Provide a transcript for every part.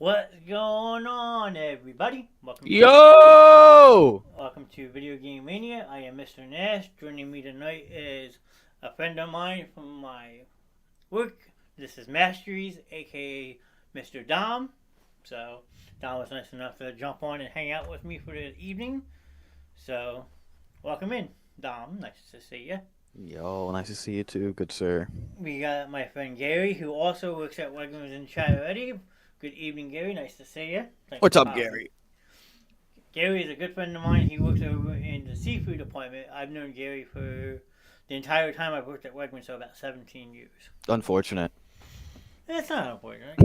What's going on, everybody? Yo! Welcome to Video Game Mania. I am Mr. Knast. Joining me tonight is a friend of mine from my work. This is Masteries, aka Mr. Dom. So Dom was nice enough to jump on and hang out with me for the evening. So welcome in, Dom. Nice to see you. Yo, nice to see you too, good sir. We got my friend Gary, who also works at Wegmans in chat already. Good evening, Gary. Nice to see you. Thanks What's for up, popping. Gary? Gary is a good friend of mine. He works over in the seafood department. I've known Gary for the entire time I've worked at Wegmans, so about 17 years. Unfortunate. That's not unfortunate.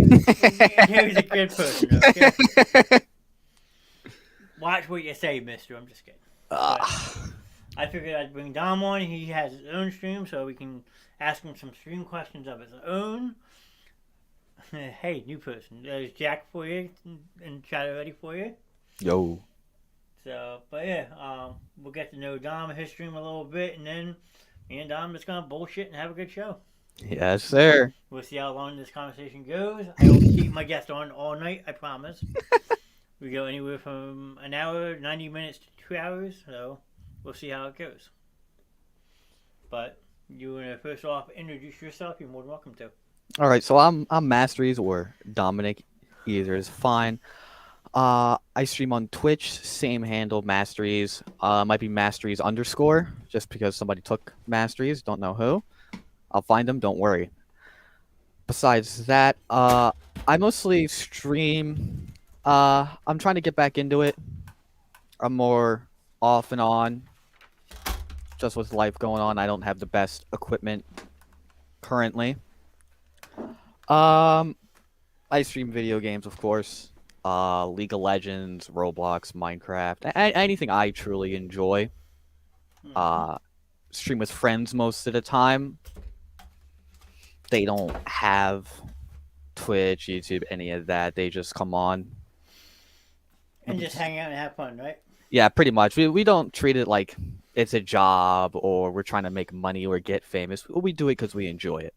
Gary's a good person, okay? Watch what you say, mister. I'm just kidding. Ah, I figured I'd bring Dom on. He has his own stream, so we can ask him some stream questions of his own. Hey, new person. There's Jack for you and chat already for you. yo. So, but yeah, we'll get to know Dom and his stream a little bit, and then me and Dom just gonna bullshit and have a good show. Yes, sir. We'll see how long this conversation goes. I hope to keep my guest on all night. I promise. We go anywhere from an hour, 90 minutes to 2 hours, so we'll see how it goes. But you wanna first off introduce yourself? You're more than welcome to. All right, so I'm Masteries or Dominic. Either is fine. I stream on Twitch, same handle, Masteries. Might be Masteries _, just because somebody took Masteries, don't know who. I'll find them, don't worry. Besides that, I mostly stream. I'm trying to get back into it. I'm more off and on. Just with life going on, I don't have the best equipment currently. I stream video games, of course. League of Legends, Roblox, Minecraft, anything I truly enjoy. Stream with friends most of the time. They don't have Twitch, YouTube, any of that. They just come on. And just hang out and have fun, right? Yeah, pretty much. We don't treat it like it's a job or we're trying to make money or get famous. We do it because we enjoy it.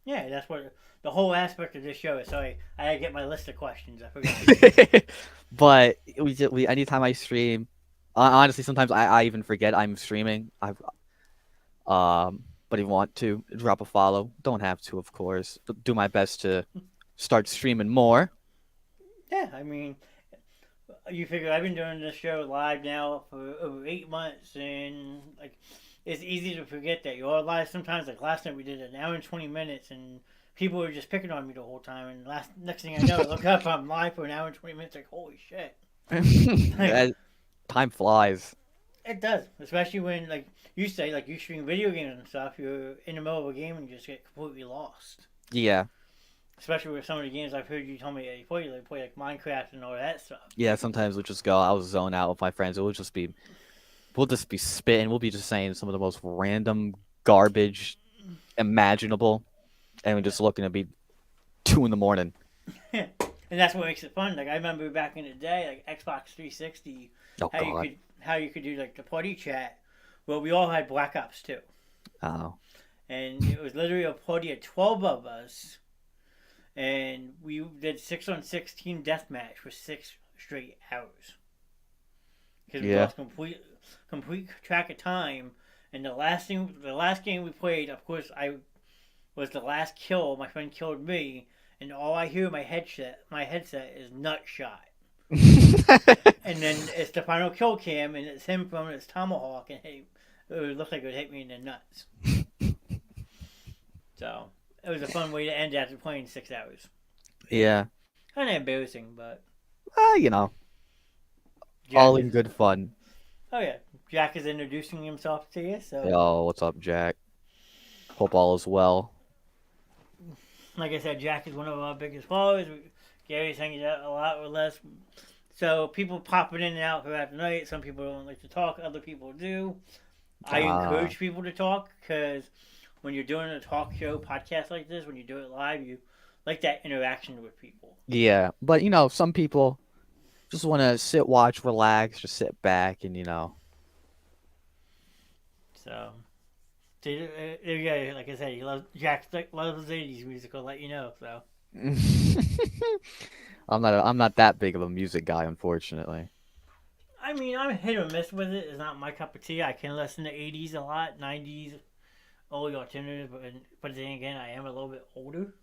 Yeah, that's what the whole aspect of this show is. Sorry, I gotta get my list of questions. I forgot. But we anytime I stream, honestly, sometimes I even forget I'm streaming. But if you want to drop a follow, don't have to, of course. Do my best to start streaming more. Yeah, I mean, you figure I've been doing this show live now for over 8 months, and like, it's easy to forget that you're live. Sometimes, like last night, we did an hour and 20 minutes, and people were just picking on me the whole time. And next thing I know, I look up, I'm live for an hour and 20 minutes. Like, holy shit! Like, Time flies. it does, especially when like you say, like you stream video games and stuff. You're in the middle of a game and you just get completely lost. Yeah. Especially with some of the games I've heard you tell me before, you like play like Minecraft and all that stuff. Yeah, sometimes we'll just go, I'll zone out with my friends. We'll just be spitting. We'll be just saying some of the most random garbage imaginable. And we're just looking to be 2 in the morning. And that's what makes it fun. Like I remember back in the day, like Xbox 360, Oh, God. how you could do like the party chat. Well, we all had Black Ops 2. Oh. And it was literally a party of 12 of us. And we did 6-on-6 team deathmatch for 6 straight hours. Because we lost complete track of time. And the last game we played, of course, I was the last kill. My friend killed me, and all I hear in my headset is nut shot. And then it's the final kill cam, and it's him from his tomahawk, and it looked like it would hit me in the nuts. So it was a fun way to end after playing 6 hours. Yeah. Kind of embarrassing, but You know, all in good fun. Oh yeah, Jack is introducing himself to you. So Yo, what's up, Jack? Hope all is well. like I said, Jack is one of our biggest followers. Gary's hanging out a lot with us. So people popping in and out throughout the night. Some people don't like to talk. Other people do. I encourage people to talk because when you're doing a talk show podcast like this, when you do it live, you like that interaction with people. Yeah, but some people just want to sit, watch, relax, just sit back, and So there you go. Like I said, Jack loves 80s music. I'll let you know. So I'm not that big of a music guy, unfortunately. I mean, I'm hit or miss with it. It's not my cup of tea. I can listen to 80s a lot, 90s, early alternatives, but then again, I am a little bit older.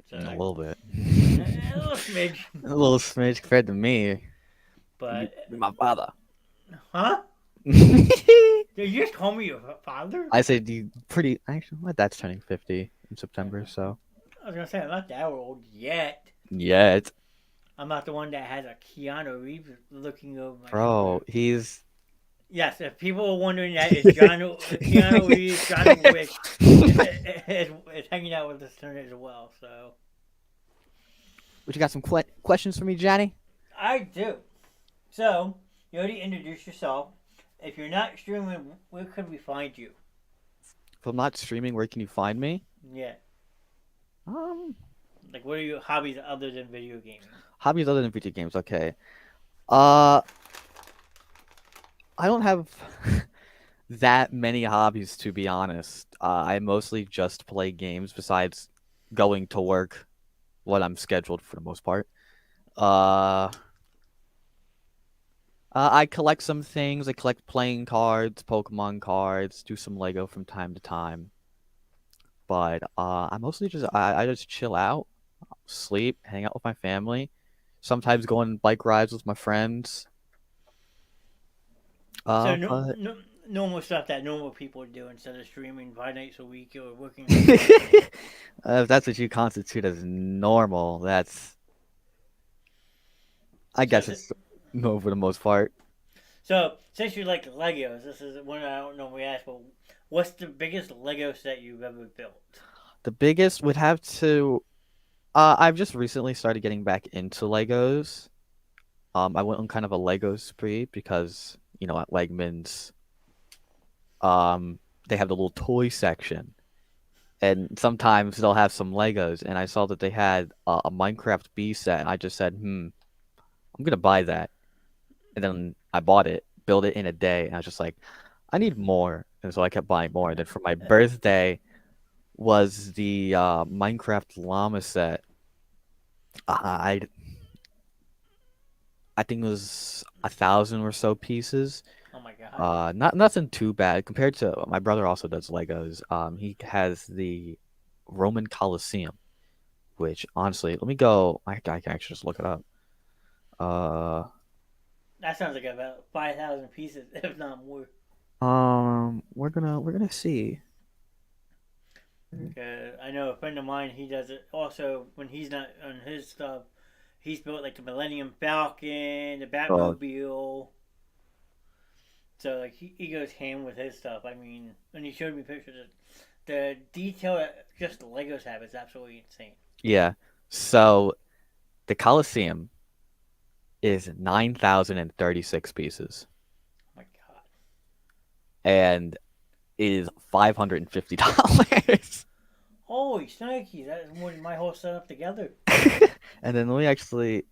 So, A little bit. a little smidge. A little smidge compared to me. But, My father. huh? Did you just call me your father? I said you pretty. Actually, my dad's turning 50 in September, so. I was gonna say I'm not that old yet. Yeah, I'm not the one that has a Keanu Reeves looking over my bro, shoulder. he's. Yes, if people are wondering that, it's Keanu Reeves, John Wick, is hanging out with us tonight as well. So But you got some questions for me, Johnny? I do. So you already introduced yourself. If you're not streaming, where could we find you? If I'm not streaming, where can you find me? Yeah, Um, like what are your hobbies other than video gaming? Hobbies other than video games. Okay. Uh, I don't have that many hobbies, to be honest. I mostly just play games besides going to work when I'm scheduled for the most part. Uh, I collect some things. I collect playing cards, Pokemon cards, do some Lego from time to time. But I mostly I just chill out, sleep, hang out with my family. Sometimes go on bike rides with my friends. So no, But no normal stuff that normal people do instead of streaming 5 nights a week or working a job. if that's what you constitute as normal, I So, guess it's no for the most part. so since you like Legos, this is one I don't normally ask, but what's the biggest Lego set you've ever built? The biggest would have to. I've just recently started getting back into Legos. I went on kind of a Lego spree because at Wegmans, they have the little toy section, and sometimes they'll have some Legos. And I saw that they had a Minecraft B set, and I just said, I'm gonna buy that. And then I bought it, built it in a day, and I was just like, I need more. And so I kept buying more. And then for my birthday was the Minecraft llama set. I I think it was 1,000 or so pieces. Oh my god! Not nothing too bad compared to my brother also does Legos. He has the Roman Colosseum, which honestly, let me go. I can actually just look it up. Uh, That sounds like about 5,000 pieces, if not more. we're gonna see. Cause I know a friend of mine, he does it also when he's not on his stuff. He's built like the Millennium Falcon, the Oh, Batmobile. So like he goes ham with his stuff. I mean, when he showed me pictures, the detail that just the Legos have is absolutely insane. yeah. So the Colosseum is 9,036 pieces, Oh my god! and it is $550. Holy snaky! That is more than my whole setup together. And then let me actually,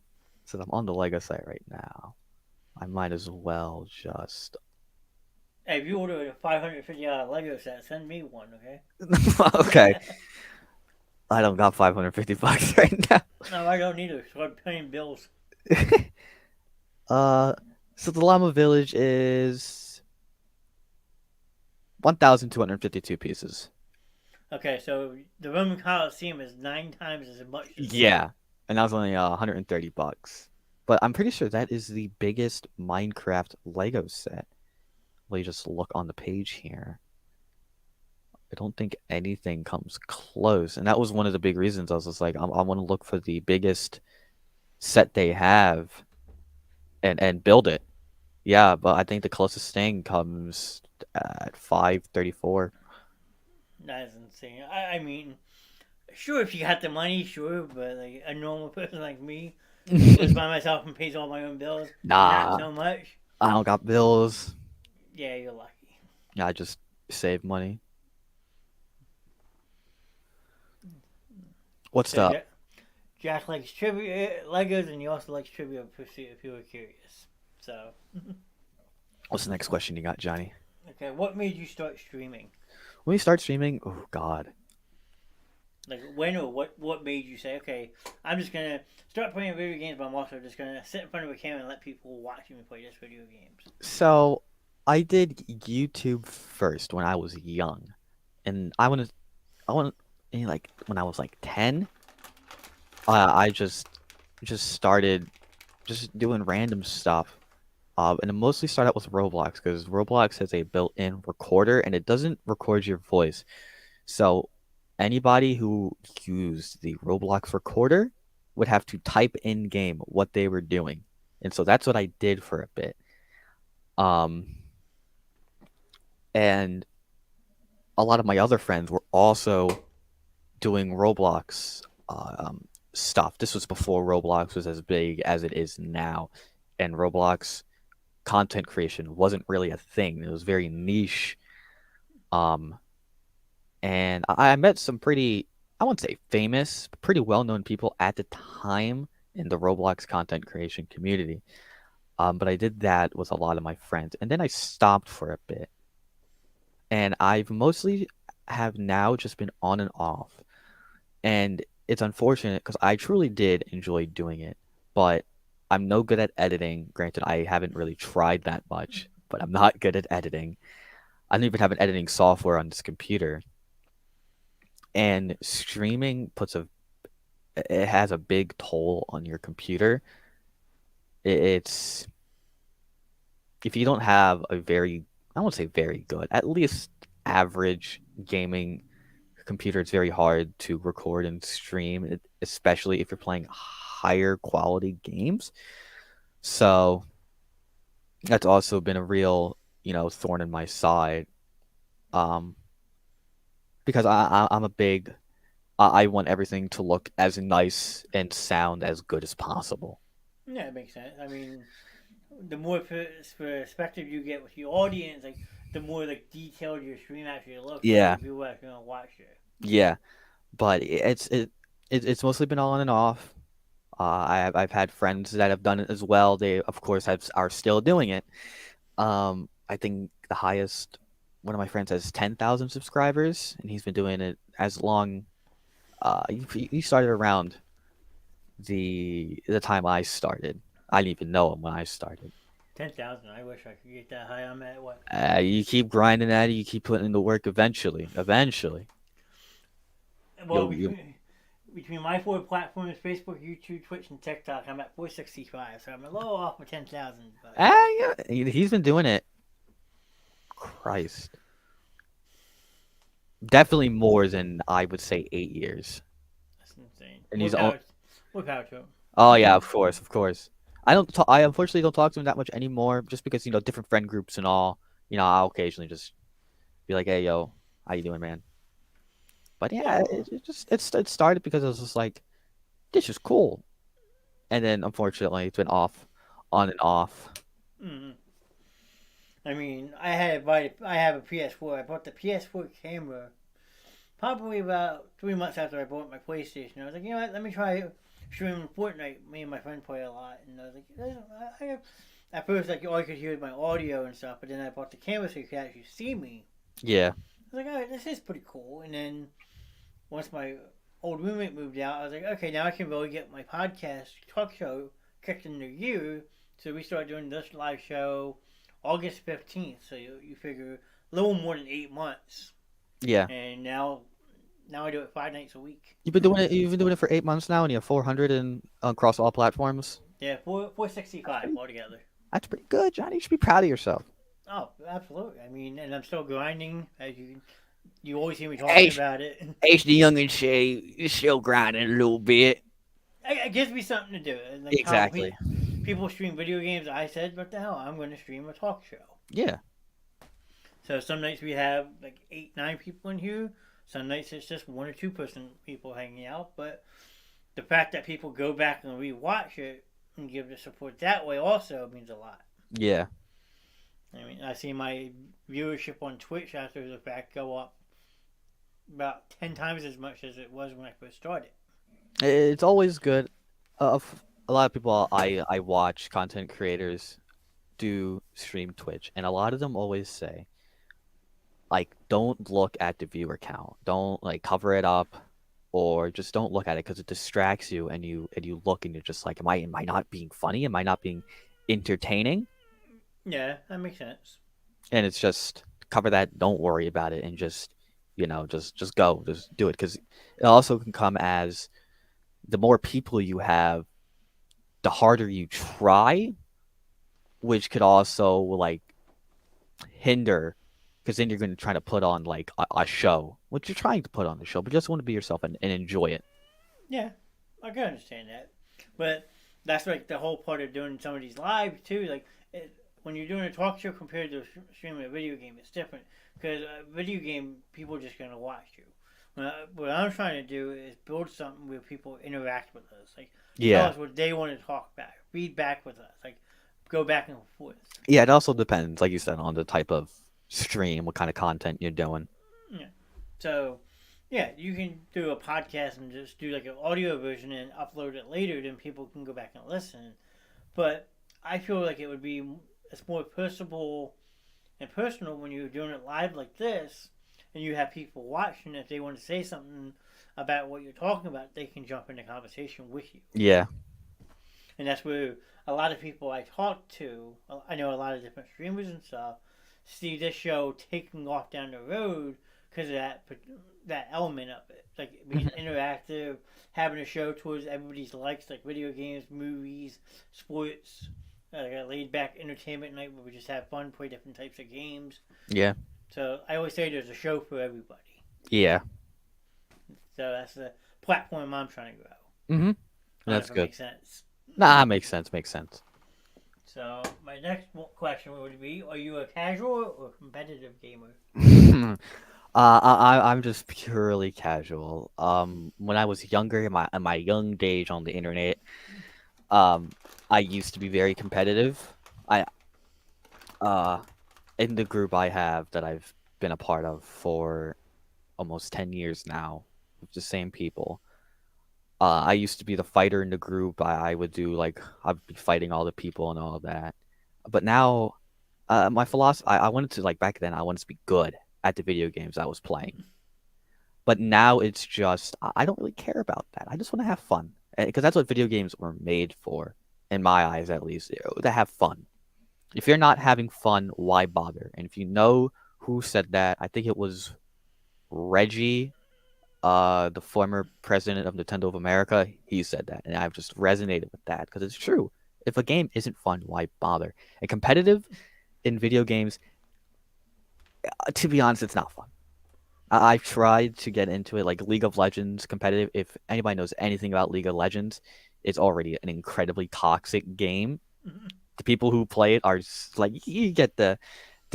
since I'm on the Lego site right now, I might as well just. Hey, if you order a $550 Lego set, send me one, okay? Okay, I don't got $550 right now. No, I don't either. So I'm paying bills. Uh, so the Llama Village is 1,252 pieces. Okay, so the Roman Coliseum is 9 times as much as that. Yeah, and that was only $130. But I'm pretty sure that is the biggest Minecraft Lego set. Let me just look on the page here. I don't think anything comes close, and that was one of the big reasons I was just like, I want to look for the biggest set they have and build it. Yeah, but I think the closest thing comes at 534. That is insane. I mean, sure, if you got the money, sure, but like a normal person like me who lives by myself and pays all my own bills, not Nah, so much. I don't got bills. Yeah, you're lucky. I just save money. What's So up? Jack likes trivia Legos, and he also likes Trivia Pursuit. If you were curious, so What's the next question you got, Johnny? okay, what made you start streaming? When we start streaming, oh God, Like when or what made you say, okay, I'm just gonna start playing video games, but I'm also just gonna sit in front of a camera and let people watch me play just video games. So I did YouTube first when I was young, and I want like when I was like 10, I just started just doing random stuff. And it mostly started out with Roblox because Roblox has a built-in recorder and it doesn't record your voice. So anybody who used the Roblox recorder would have to type in game what they were doing. And so that's what I did for a bit. Um, and a lot of my other friends were also doing Roblox stuff. This was before Roblox was as big as it is now. And Roblox content creation wasn't really a thing. It was very niche. Um, and I met some pretty, I wouldn't say famous, but pretty well-known people at the time in the Roblox content creation community. But I did that with a lot of my friends, and then I stopped for a bit. And I've mostly have now just been on and off. And it's unfortunate because I truly did enjoy doing it, but I'm no good at editing. Granted, I haven't really tried that much, but I'm not good at editing. I don't even have an editing software on this computer. And streaming it has a big toll on your computer. It's if you don't have a very, I won't say very good, at least average gaming computer, it's very hard to record and stream, especially if you're playing higher quality games. So that's also been a real, thorn in my side. Um, because I'm a big, I want everything to look as nice and sound as good as possible. Yeah, it makes sense. I mean, the more perspective you get with your audience, like the more like detailed your stream actually looks, the more Yeah, people are gonna watch it. yeah, but it's mostly been on and off. I've had friends that have done it as well. They of course are still doing it. I think the highest one of my friends has 10,000 subscribers, and he's been doing it as long. He started around the time I started. I didn't even know him when I started. 10,000. I wish I could get that high. I'm at what? You keep grinding at it, you keep putting in the work. Eventually, Well, you'll. between my four platforms, Facebook, YouTube, Twitch, and TikTok, I'm at 465. So I'm a little off with 10,000, but Yeah, he's been doing it. Christ, definitely more than I would say 8 years. that's insane. And More he's on. power, more power to him. Oh yeah, of course, of course. I don't. I unfortunately don't talk to him that much anymore, just because different friend groups and all. I'll occasionally just be like, "Hey, yo, how you doing, man?" But Yeah, yeah, well, it started because I was just like, "This is cool," and then unfortunately it's been on and off. mm, I mean, I have a PS4. I bought the PS4 camera probably about 3 months after I bought my PlayStation. I was like, you know what? Let me try streaming Fortnite. Me and my friend play a lot, and I was like, at first, like all you could hear was my audio and stuff, but then I bought the camera so you could actually see me. Yeah, I was like, all right, this is pretty cool. And then once my old roommate moved out, I was like, okay, now I can really get my podcast talk show kicked into gear. So we started doing this live show August 15th. So you figure a little more than 8 months. yeah. And now I do it 5 nights a week. You've been doing it. You've been doing it for 8 months now, and you have 400 and across all platforms. Yeah, four sixty That's five pretty. altogether. That's pretty good, Johnny. You should be proud of yourself. Oh, absolutely. I mean, and I'm still grinding. As you always hear me talking H, about it. H the young and Shay, you're still grinding a little bit. It gives me something to do. And like how Exactly. people stream video games, I said, what the hell? I'm going to stream a talk show. Yeah. So some nights we have like 8, 9 people in here. Some nights it's just 1 or 2 person people hanging out. But the fact that people go back and rewatch it and give the support that way also means a lot. Yeah. I mean, I see my viewership on Twitch after the fact go up about 10 times as much as it was when I first started. It's always good. A lot of people I watch content creators do stream Twitch, and a lot of them always say, like, don't look at the viewer count. Don't like cover it up or just don't look at it because it distracts you, and you look and you're just like, am I not being funny? Am I not being entertaining? Yeah, that makes sense. And it's just cover that. Don't worry about it, and just just go, just do it, because it also can come as the more people you have, the harder you try, which could also like hinder, because then you're going to try to put on like a show, which you're trying to put on the show, but you just want to be yourself and enjoy it. Yeah, I can understand that. But that's like the whole part of doing some of these lives too. Like when you're doing a talk show compared to streaming a video game, it's different because a video game people are just gonna watch you. What I'm trying to do is build something where people interact with us, like tell Yeah. us what they want to talk back, read back with us, like go back and forth. Yeah, it also depends, like you said, on the type of stream, what kind of content you're doing. Yeah. So, yeah, you can do a podcast and just do like an audio version and upload it later, then people can go back and listen. But I feel like it would be it's more personable and personal when you're doing it live like this, and you have people watching. If they want to say something about what you're talking about, they can jump into conversation with you. Yeah. And that's where a lot of people I talk to, I know a lot of different streamers and stuff, see this show taking off down the road because of that element of it, like being interactive, having a show towards everybody's likes, like video games, movies, sports, like a laid back entertainment night where we just have fun, play different types of games. Yeah. So I always say there's a show for everybody. Yeah. So that's the platform I'm trying to grow. Mm-hmm. I don't know That's if it good. makes sense. Nah, makes sense. Makes sense. So my next question would be: are you a casual or competitive gamer? I'm just purely casual. When I was younger, in my young days on the internet, um, I used to be very competitive. I uh, in the group I have that I've been a part of for almost 10 years now, with the same people. I used to be the fighter in the group. I would do like I'd be fighting all the people and all of that. But now, my philosophy, I wanted to like back then I wanted to be good at the video games I was playing. But now it's just I don't really care about that. I just want to have fun, because that's what video games were made for, in my eyes at least, to have fun. If you're not having fun, why bother? And if you know who said that, I think it was Reggie, the former president of Nintendo of America. He said that, and I've just resonated with that because it's true. If a game isn't fun, why bother? And competitive in video games, to be honest, it's not fun. I've tried to get into it, like League of Legends competitive. If anybody knows anything about League of Legends, it's already an incredibly toxic game. The people who play it are just, like, you get the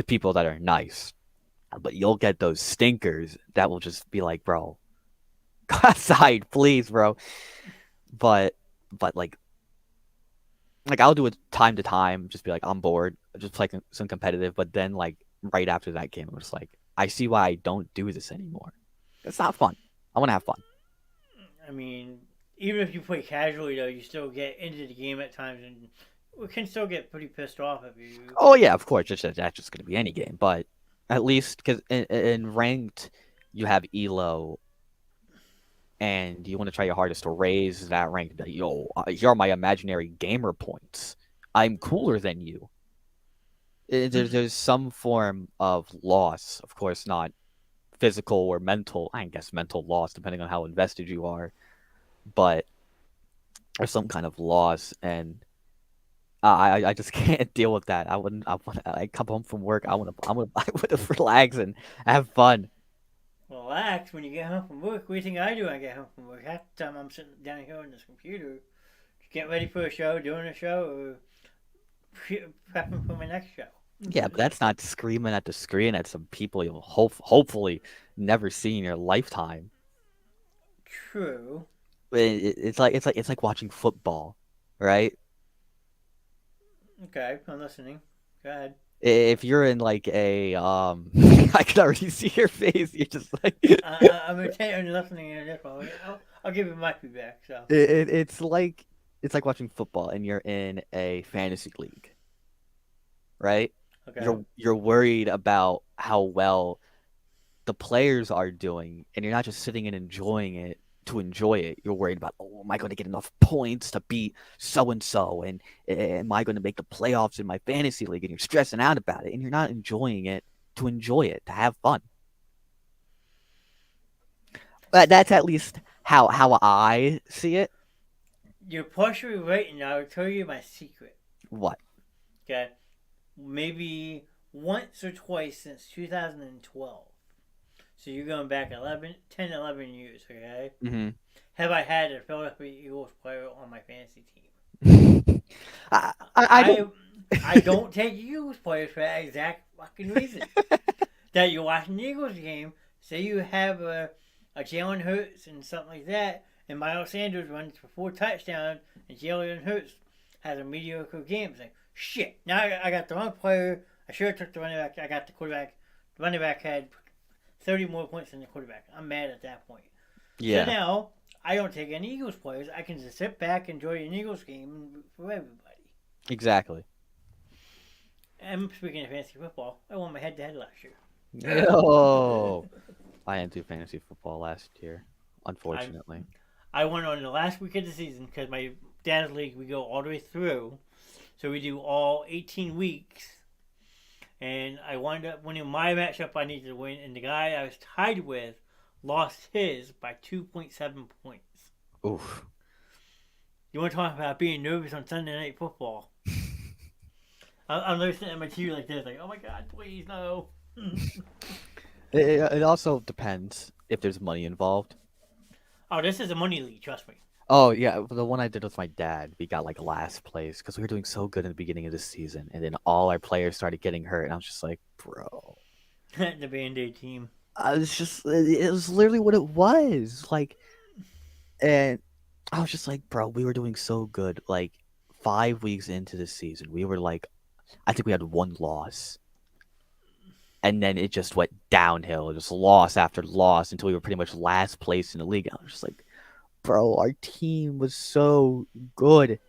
people that are nice, but you'll get those stinkers that will just be like, bro, go outside, please, bro. But like I'll do it time to time, just be like, I'm bored, just play some competitive. But then like right after that game, I'm just like, I see why I don't do this anymore. It's not fun. I want to have fun. I mean, even if you play casually, though, you still get into the game at times, and we can still get pretty pissed off if you. Oh yeah, of course. That's just gonna be any game, but at least because in ranked, you have elo, and you want to try your hardest to raise that rank. That, yo, here are my imaginary gamer points. I'm cooler than you. There's some form of loss, of course, not physical or mental. I guess mental loss, depending on how invested you are, but there's some kind of loss, and I just can't deal with that. I come home from work. I want to relax and have fun. Relax when you get home from work. What do you think I do when I get home from work? Half the time I'm sitting down here on this computer, getting ready for a show, doing a show, or prepping for my next show. Yeah, but that's not screaming at the screen at some people you'll hopefully never see in your lifetime. True. It's like watching football, right? Okay, I'm listening. Go ahead. If you're in like a I can already see your face. You're just like I'm intently listening in this one. I'll give you my feedback. So it's like watching football and you're in a fantasy league, right? okay. You're worried about how well the players are doing, and you're not just sitting and enjoying it. to enjoy it. You're worried about, oh, am I going to get enough points to beat so and so, and am I going to make the playoffs in my fantasy league? And you're stressing out about it, and you're not enjoying it to enjoy it, to have fun. But that's at least how I see it. You're partially right, and I'll tell you my secret. What? Okay, maybe once or twice since 2012. So you're going back 10, 11 years, okay? Mm-hmm. Have I had a Philadelphia Eagles player on my fantasy team? I don't take Eagles players for that exact fucking reason. That you're watching the Eagles game, say you have a Jalen Hurts and something like that, and Miles Sanders runs for 4 touchdowns, and Jalen Hurts has a mediocre game. It's like, shit, now I got the wrong player. I should have took the running back. I got the quarterback. The running back had 30 more points than the quarterback. I'm mad at that point. Yeah. So now, I don't take any Eagles players. I can just sit back, enjoy an Eagles game for everybody. Exactly. And speaking of fantasy football, I won my head-to-head last year. Oh, I didn't do fantasy football last year, unfortunately. I won on the last week of the season because my dad's league, we go all the way through. So we do all 18 weeks. And I wound up winning my matchup I needed to win. And the guy I was tied with lost his by 2.7 points. Oof. You want to talk about being nervous on Sunday Night Football? I'm listening at my TV like this, like, oh my God, please, no. It also depends if there's money involved. Oh, this is a money league, trust me. Oh, yeah, the one I did with my dad, we got like last place because we were doing so good in the beginning of the season, and then all our players started getting hurt, and I was just like, bro. The Band-Aid team. It was literally what it was. Like, and I was just like, bro, we were doing so good. Like, 5 weeks into the season, we were like, I think we had 1 loss. And then it just went downhill, just loss after loss until we were pretty much last place in the league. I was just like, bro, our team was so good.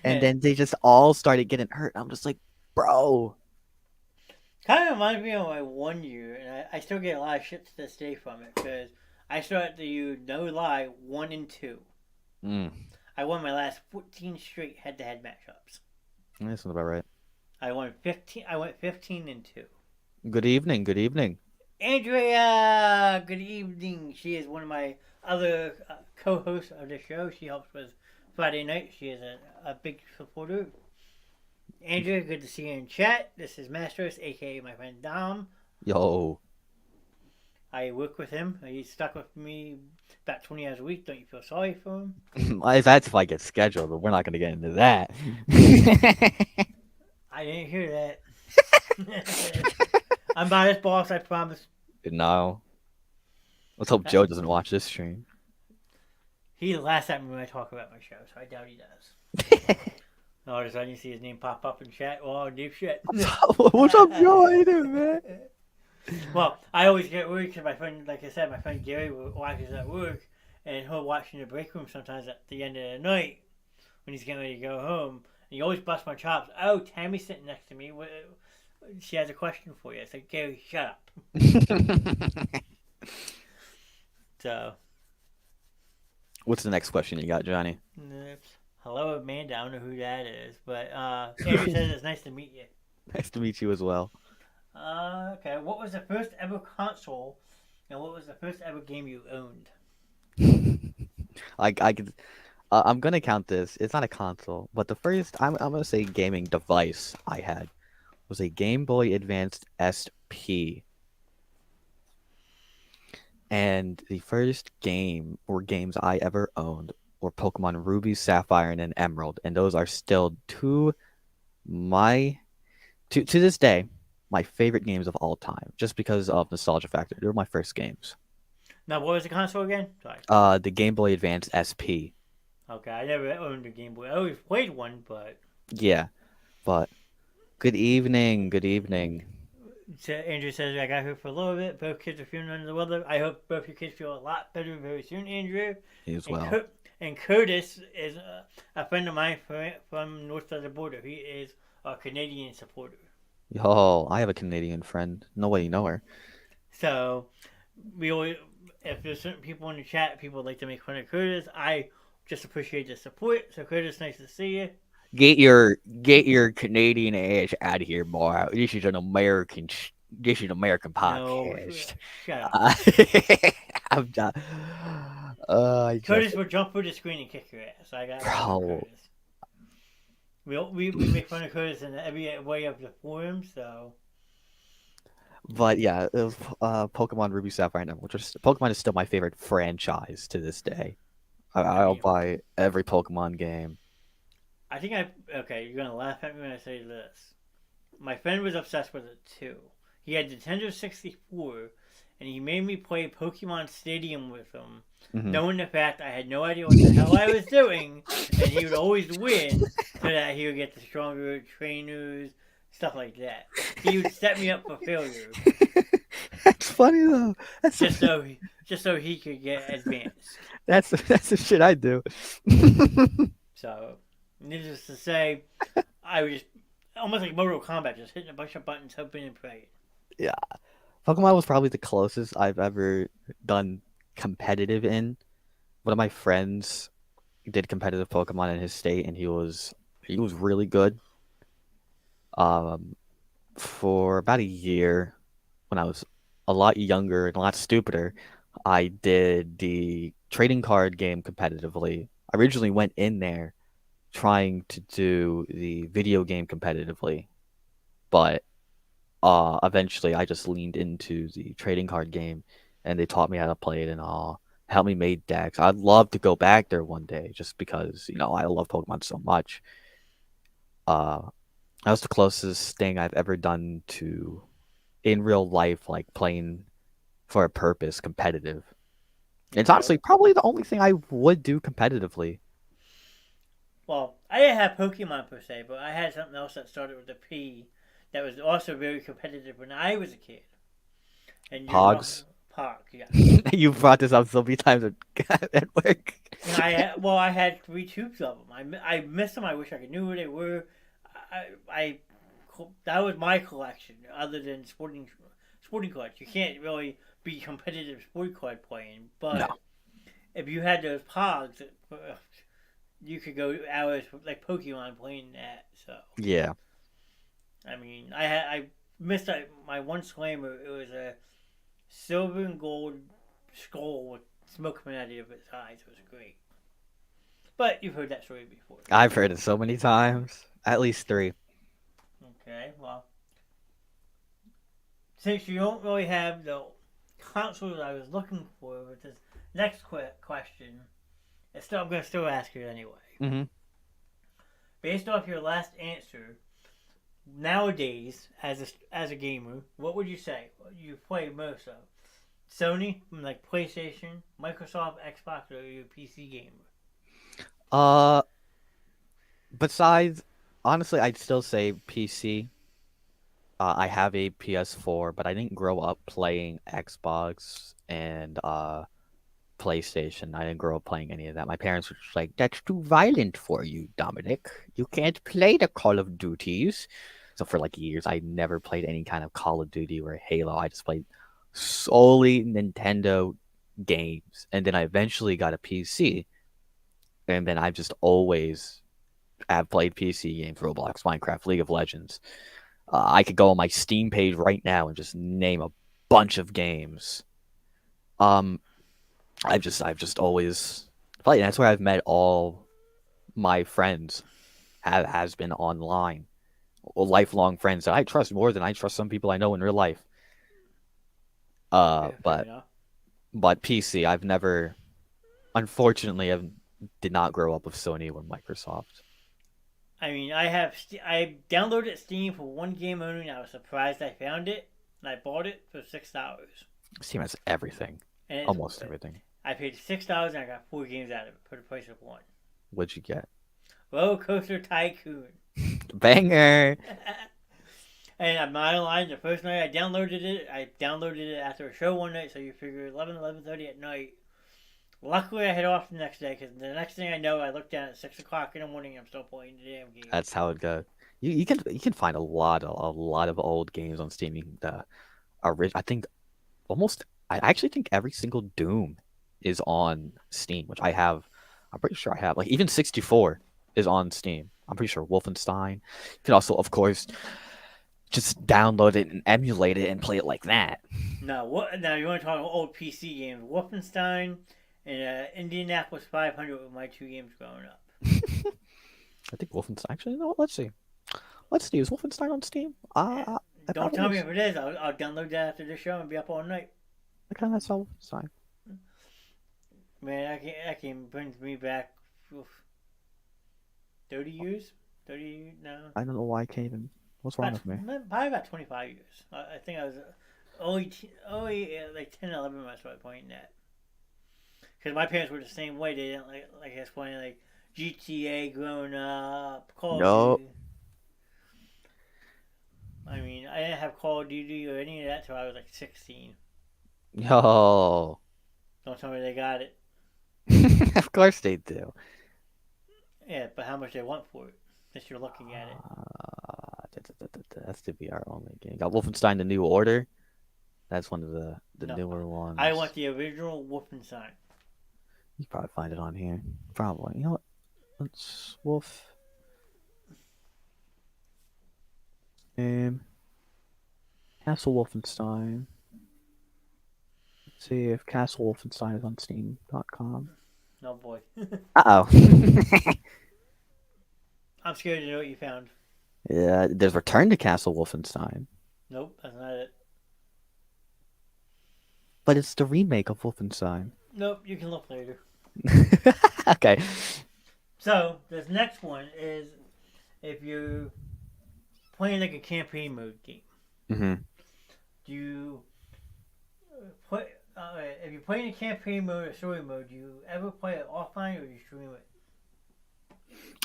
And then they just all started getting hurt. I'm just like, bro. Kind of reminds me of my 1 year, and I still get a lot of shit to this day from it because I started to use, no lie, 1-2. I won my last 14 straight head-to-head matchups. That sounds about right. I went 15-2. Good evening. Good evening. Andrea, good evening. She is one of my other co-hosts of the show. She helps with Friday night. She is a big supporter. Andrea, good to see you in chat. This is Masters, aka my friend Dom. Yo. I work with him. He's stuck with me about 20 hours a week. Don't you feel sorry for him? That's if I get scheduled, but we're not going to get into that. I didn't hear that. I'm by his boss, I promise. No. Let's hope Joe doesn't watch this stream. He laughs at me when I talk about my show, so I doubt he does. All of a sudden you see his name pop up in chat. Oh, deep shit. What's up, Joe? How you doing, man? Well, I always get worried because my friend, like I said, my friend Gary watches at work, and he'll watch in the break room sometimes at the end of the night when he's getting ready to go home. And he always busts my chops. Oh, Tammy's sitting next to me. She has a question for you. It's like, Gary, shut up. So. What's the next question you got, Johnny? Hello, Amanda. I don't know who that is, but Andrew says it's nice to meet you. Nice to meet you as well. Okay. What was the first ever console, and what was the first ever game you owned? I could. I'm gonna count this. It's not a console, but the first I'm gonna say gaming device I had was a Game Boy Advance SP. And the first game or games I ever owned were Pokemon Ruby, Sapphire, and Emerald, and those are still to this day my favorite games of all time, just because of nostalgia factor. They were my first games. Now, what was the console again? Sorry. The Game Boy Advance SP. Okay, I never owned a Game Boy. I always played one, but yeah, but good evening. Good evening. So Andrew says, I got here for a little bit. Both kids are feeling under the weather. I hope both your kids feel a lot better very soon, Andrew. Me as well. And Curtis is a friend of mine from north of the border. He is a Canadian supporter. Yo, I have a Canadian friend. Nobody know her. So, if there's certain people in the chat, people like to make fun of Curtis, I just appreciate the support. So Curtis, nice to see you. Get your Canadian ass out of here, boy. This is American No, podcast. shut up. Uh, I'm not. I just Curtis will jump through the screen and kick your ass. I got one on bro. Curtis. We make fun of Curtis in every way of the forum, so But yeah, Pokemon Ruby Sapphire and Emerald. Just Pokemon is still my favorite franchise to this day. I I'll mean, buy every Pokemon game. I think okay. You're gonna laugh at me when I say this. My friend was obsessed with it too. He had Nintendo 64, and he made me play Pokemon Stadium with him, Hmm. knowing the fact I had no idea what the hell I was doing, and he would always win, so that he would get the stronger trainers, stuff like that. He would set me up for failure, That's funny though. That's just so just so he could get advanced. that's the shit I do. So, needless to say, I was just almost like Mortal Kombat, just hitting a bunch of buttons, hoping and praying. Yeah, Pokemon was probably the closest I've ever done competitive in. One of my friends did competitive Pokemon in his state, and he was really good. Um, for about a year, when I was a lot younger and a lot stupider, I did the trading card game competitively. I originally went in there trying to do the video game competitively, but eventually I just leaned into the trading card game, and they taught me how to play it and all. Helped me make decks. I'd love to go back there one day, just because I love Pokemon so much. Uh, that was the closest thing I've ever done to in real life, like playing for a purpose, competitive. It's Okay. honestly probably the only thing I would do competitively. Well, I didn't have Pokemon per se, but I had something else that started with a P that was also very competitive when I was a kid. And you're talking Pogs. Park, yes. You brought this up so many times at work. And I had three tubes of them. I missed them. I wish I could knew where they were. I that was my collection. Other than sporting cards, you can't really be competitive sporting card playing. No. But if you had those Pogs, you could go hours like Pokemon playing that. So Yeah. I mean, I missed my one slammer. It was a silver and gold skull with smoke coming out of its eyes. It was great. But you've heard that story before. I've heard it so many times. At least three. Okay, well, since you don't really have the consoles I was looking for with this next question, I'm going to still ask you anyway. Hmm. Based off your last answer, nowadays, as a gamer, what would you say you play most of? Sony, like PlayStation, Microsoft, Xbox, or you a PC gamer? Uh, besides, honestly, I'd still say PC. I have a PS4, but I didn't grow up playing Xbox and PlayStation. I didn't grow up playing any of that. My parents were just like, "That's too violent for you, Dominic. You can't play the Call of Duties." So for like years, I never played any kind of Call of Duty or Halo. I just played solely Nintendo games, and then I eventually got a PC, and then I've just always have played PC games: Roblox, Minecraft, League of Legends. I could go on my Steam page right now and just name a bunch of games. Um, I've just always played. That's where I've met all my friends. Has been online, or lifelong friends that I trust more than I trust some people I know in real life. Uh, Fair but enough. but PC, I've never, unfortunately, I did not grow up with Sony or Microsoft. I mean, I downloaded Steam for one game only, and I was surprised I found it, and I bought it for $6. Steam has everything, And it's almost worth it. everything. I paid $6 and I got four games out of it for the price of one. What'd you get? Roller Coaster Tycoon. Banger. And I'm not lying. The first night I downloaded it after a show one night, so you figure 11:30 at night. Luckily, I head off the next day because the next thing I know, I look down at 6 o'clock in the morning. I'm still playing the damn game. That's how it goes. You can find a lot of old games on Steam. I think almost I actually think every single Doom is on Steam, which I have. I'm pretty sure I have. Like even 64 is on Steam. I'm pretty sure Wolfenstein. You can also, of course, just download it and emulate it and play it like that. Now, what? Now you want to talk old PC games? Wolfenstein and Indianapolis 500 were my two games growing up. I think Wolfenstein. Actually, you know what? Let's see. Let's see. Is Wolfenstein on Steam? Eh, I don't probably tell me is. if it is. I'll download that after the show and be up all night. I kind of saw Wolfenstein. Man, that game brings me back. Oof, 30 years? 30 no. I don't know why I can't even. What's wrong with me? Probably about 25 years. I think I was only like 10, 11 when I started playing that. Because my parents were the same way. They didn't like us playing like GTA growing up, Call of No. Duty. I mean, I didn't have Call of Duty or any of that till I was like 16. Yo. Don't tell me they got it. Of course they do. Yeah, but how much they want for it? Since you're looking at it. That's to be our only game. Got Wolfenstein: The New Order. That's one of the No, newer ones. I want the original Wolfenstein. You probably find it on here. Probably. You know what? Let's Wolf. Castle Wolfenstein. Let's see if Castle Wolfenstein is on Steam.com. No boy. Uh oh. I'm scared to know what you found. Yeah, there's Return to Castle Wolfenstein, Nope, that's not it. but it's the remake of Wolfenstein. Nope, you can look later. Okay. So, this next one is if you're playing like a campaign mode game. hmm Do you play? If you're playing a campaign mode or story mode, do you ever play it offline or do you stream it?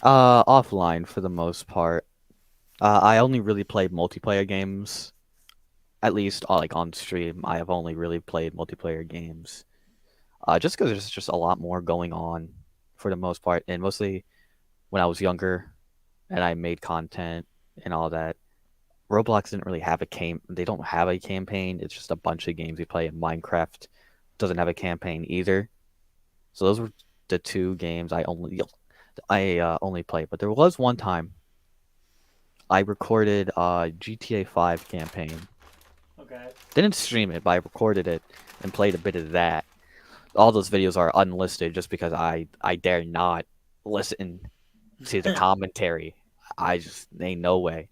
Offline for the most part. I only really played multiplayer games. At least, like on stream, I have only really played multiplayer games. Just because there's just a lot more going on for the most part, and mostly when I was younger and I made content and all that. Roblox didn't really have a They don't have a campaign. It's just a bunch of games we play. And Minecraft doesn't have a campaign either. So those were the two games I only played. But there was one time I recorded a GTA 5 campaign. Okay. Didn't stream it, but I recorded it and played a bit of that. All those videos are unlisted just because I dare not listen to the commentary. I just ain't no way.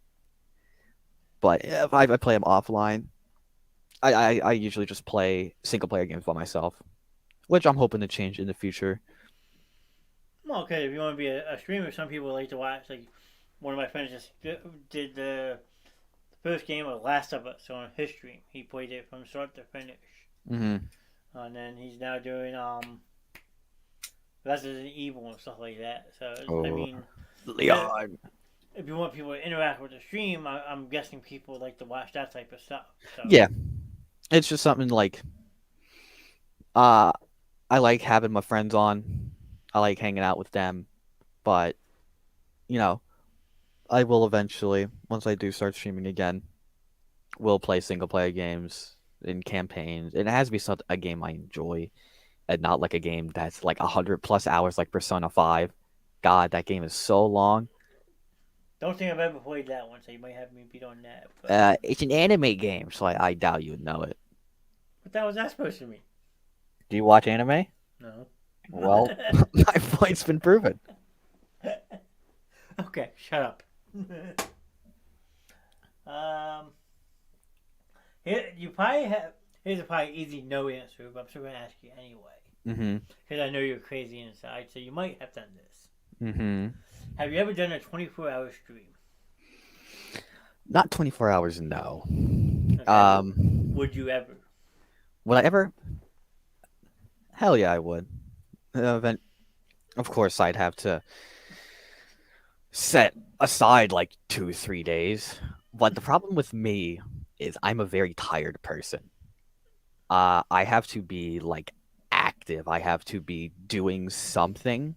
But if I play them offline, I usually just play single player games by myself, which I'm hoping to change in the future. Well, okay, if you want to be a streamer, some people like to watch. Like one of my friends just did the first game of Last of Us on his stream. He played it from start to finish, hmm and then he's now doing Resident Evil and stuff like that. So I Oh, mean, Leon. if you want people to interact with the stream, I'm guessing people like to watch that type of stuff. So Yeah, it's just something like uh, I like having my friends on. I like hanging out with them, but you know, I will eventually, once I do start streaming again, will play single player games in campaigns. It has to be a game I enjoy, and not like a game that's like 100+ hours, like Persona 5. God, that game is so long. don't think I've ever played that one, so you might have me beat on that. But It's an anime game, so I doubt you would know it. what that was that supposed to mean? Do you watch anime? No. Well, my point's been proven. Okay, shut up. um, here you probably have. Here's a probably easy no answer, but I'm still gonna ask you anyway Mm-hmm. because I know you're crazy inside, so you might have done this. Mm-hmm. Have you ever done a 24-hour stream? Not 24 hours, no. Okay. Would you ever? Would I ever? Hell yeah, I would. Event. Of course, I'd have to set aside like 2, 3 days. But the problem with me is I'm a very tired person. I have to be like active. I have to be doing something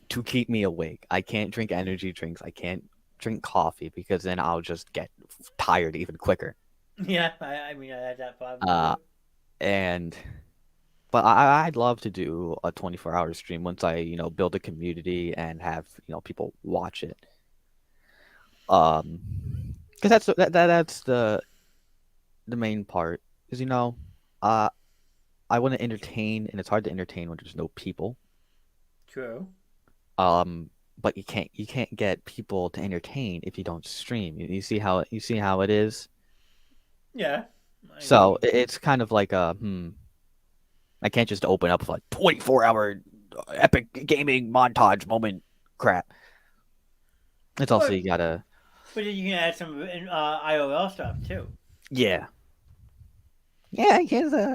to keep me awake. I can't drink energy drinks. I can't drink coffee because then I'll just get tired even quicker. Yeah, I mean I had that problem Uh, too. and but I'd love to do a 24-hour stream once I, build a community and have, people watch it. Um, because that's the main part. Is uh, I want to entertain, and it's hard to entertain when there's no people. True. Um, but you can't get people to entertain if you don't stream. You see how it is. Yeah. I So mean, it's kind of like I can't just open up like 24-hour epic gaming montage moment crap. It's also but you gotta but then you can add some IOL stuff too. yeah. Yeah,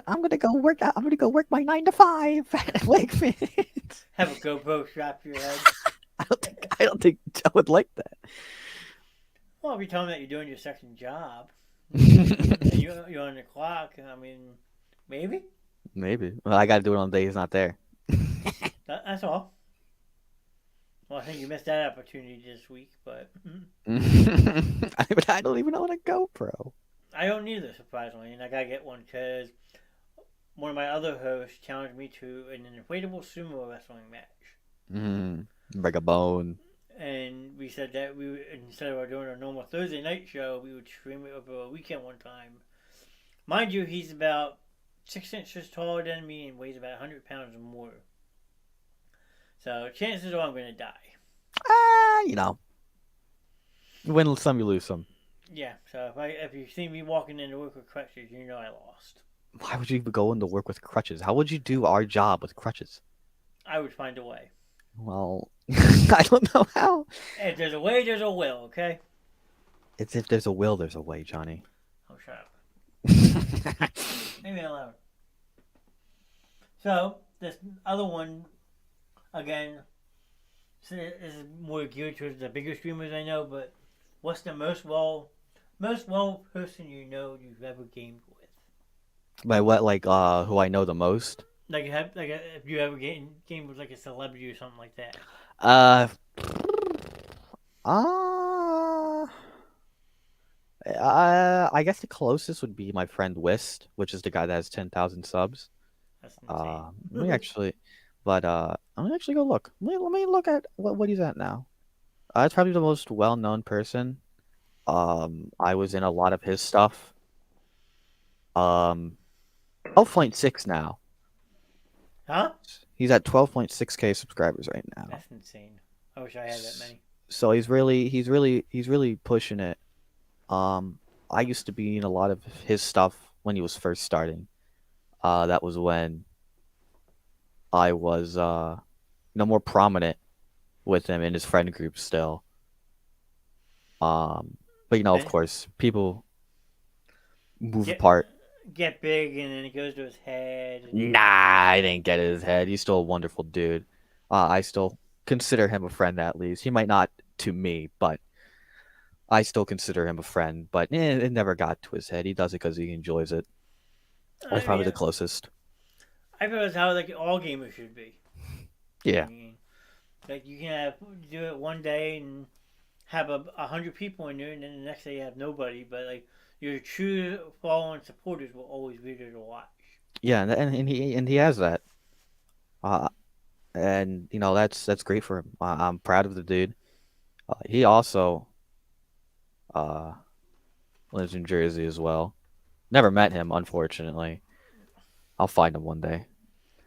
I'm gonna go work out. I'm gonna go work my 9 to 5 at Wegmans. Have a GoPro strapped to your head. I don't think Joe would like that. Well, if you tell them that you're doing your second job, and you're on the clock, I mean, maybe Maybe. Well, I gotta do it on the day he's not there. that's all. Well, I think you missed that opportunity this week, but I don't even own a GoPro. I don't either, surprisingly, and I gotta get one because one of my other hosts challenged me to an inflatable sumo wrestling match. Break a bone. And we said that instead of doing a normal Thursday night show, we would stream it over a weekend one time. Mind you, he's about 6 inches taller than me and weighs about 100 pounds or more. So chances are I'm gonna die. You win some, you lose some. Yeah. So if you see me walking into work with crutches, you know I lost. Why would you go into work with crutches? How would you do our job with crutches? I would find a way. Well, I don't know how. If there's a way, there's a will. Okay. It's if there's a will, there's a way, Johnny. Oh, shut up. Leave me alone. So this other one, again, is more geared towards the bigger streamers I know. But what's the most well person you know you've ever gamed with? By what, like, who I know the most? Like, if you ever game with like a celebrity or something like that. Uh, uh, I guess the closest would be my friend Wist, which is the guy that has 10,000 subs. That's insane. Let me actually, but I'm gonna actually go look. Let me look at what he's at now. It's probably the most well-known person. I was in a lot of his stuff. Um, 12.6 now. Huh? He's at 12.6K subscribers right now. That's insane. I wish I had that many. So he's really pushing it. I used to be in a lot of his stuff when he was first starting. That was when I was more prominent with him in his friend group still. But of Then course, people move get apart. get big and then it goes to his head. Nah, I didn't get in his head. He's still a wonderful dude. I still consider him a friend at least. He might not to me, but I still consider him a friend. But it never got to his head. He does it because he enjoys it. That's I probably mean, the closest. I feel that's how like all gamers should be. Yeah. I mean, like you can do it one day and have 100 people in there, and then the next day you have nobody. But like your true following supporters will always be there to watch. Yeah, and he has that. Uh, and that's great for him. I'm proud of the dude. He also uh lives in Jersey as well. Never met him, unfortunately. I'll find him one day.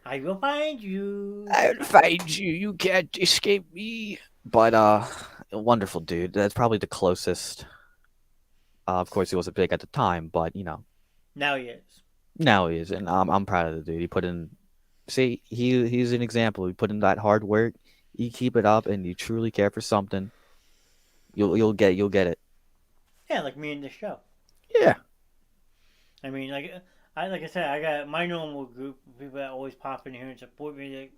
I will find you. I'll find you. You can't escape me. But a wonderful dude. That's probably the closest. Of course, he wasn't big at the time, but Now he is. now he is, and I'm proud of the dude. He put in. See, he's an example. He put in that hard work. You keep it up, and you truly care for something. You'll get it. Yeah, like me in this show. Yeah. I mean, like I said, I got my normal group of people that always pop in here and support me.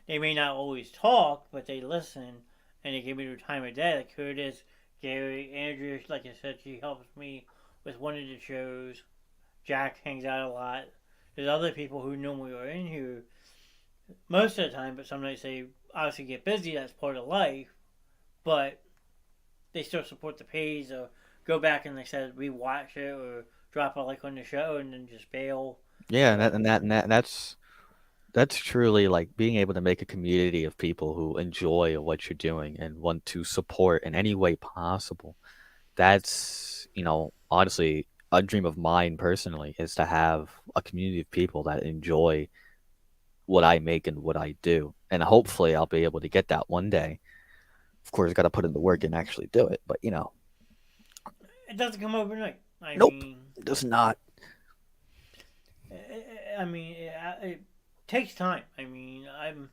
They may not always talk, but they listen and they give me their time of day. Like Curtis, Gary, Andrew, like I said, she helps me with one of the shows. Jack hangs out a lot. There's other people who normally are in here most of the time, but sometimes they obviously get busy. That's part of life, but they still support the page or go back and like I said rewatch it or drop a like on the show and then just bail Yeah, and So that's truly like being able to make a community of people who enjoy what you're doing and want to support in any way possible. That's, honestly, a dream of mine personally is to have a community of people that enjoy what I make and what I do. And hopefully I'll be able to get that one day. Of course, got to put in the work and actually do it, but it doesn't come overnight. I nope, mean, it does not. it takes time. I mean, I'm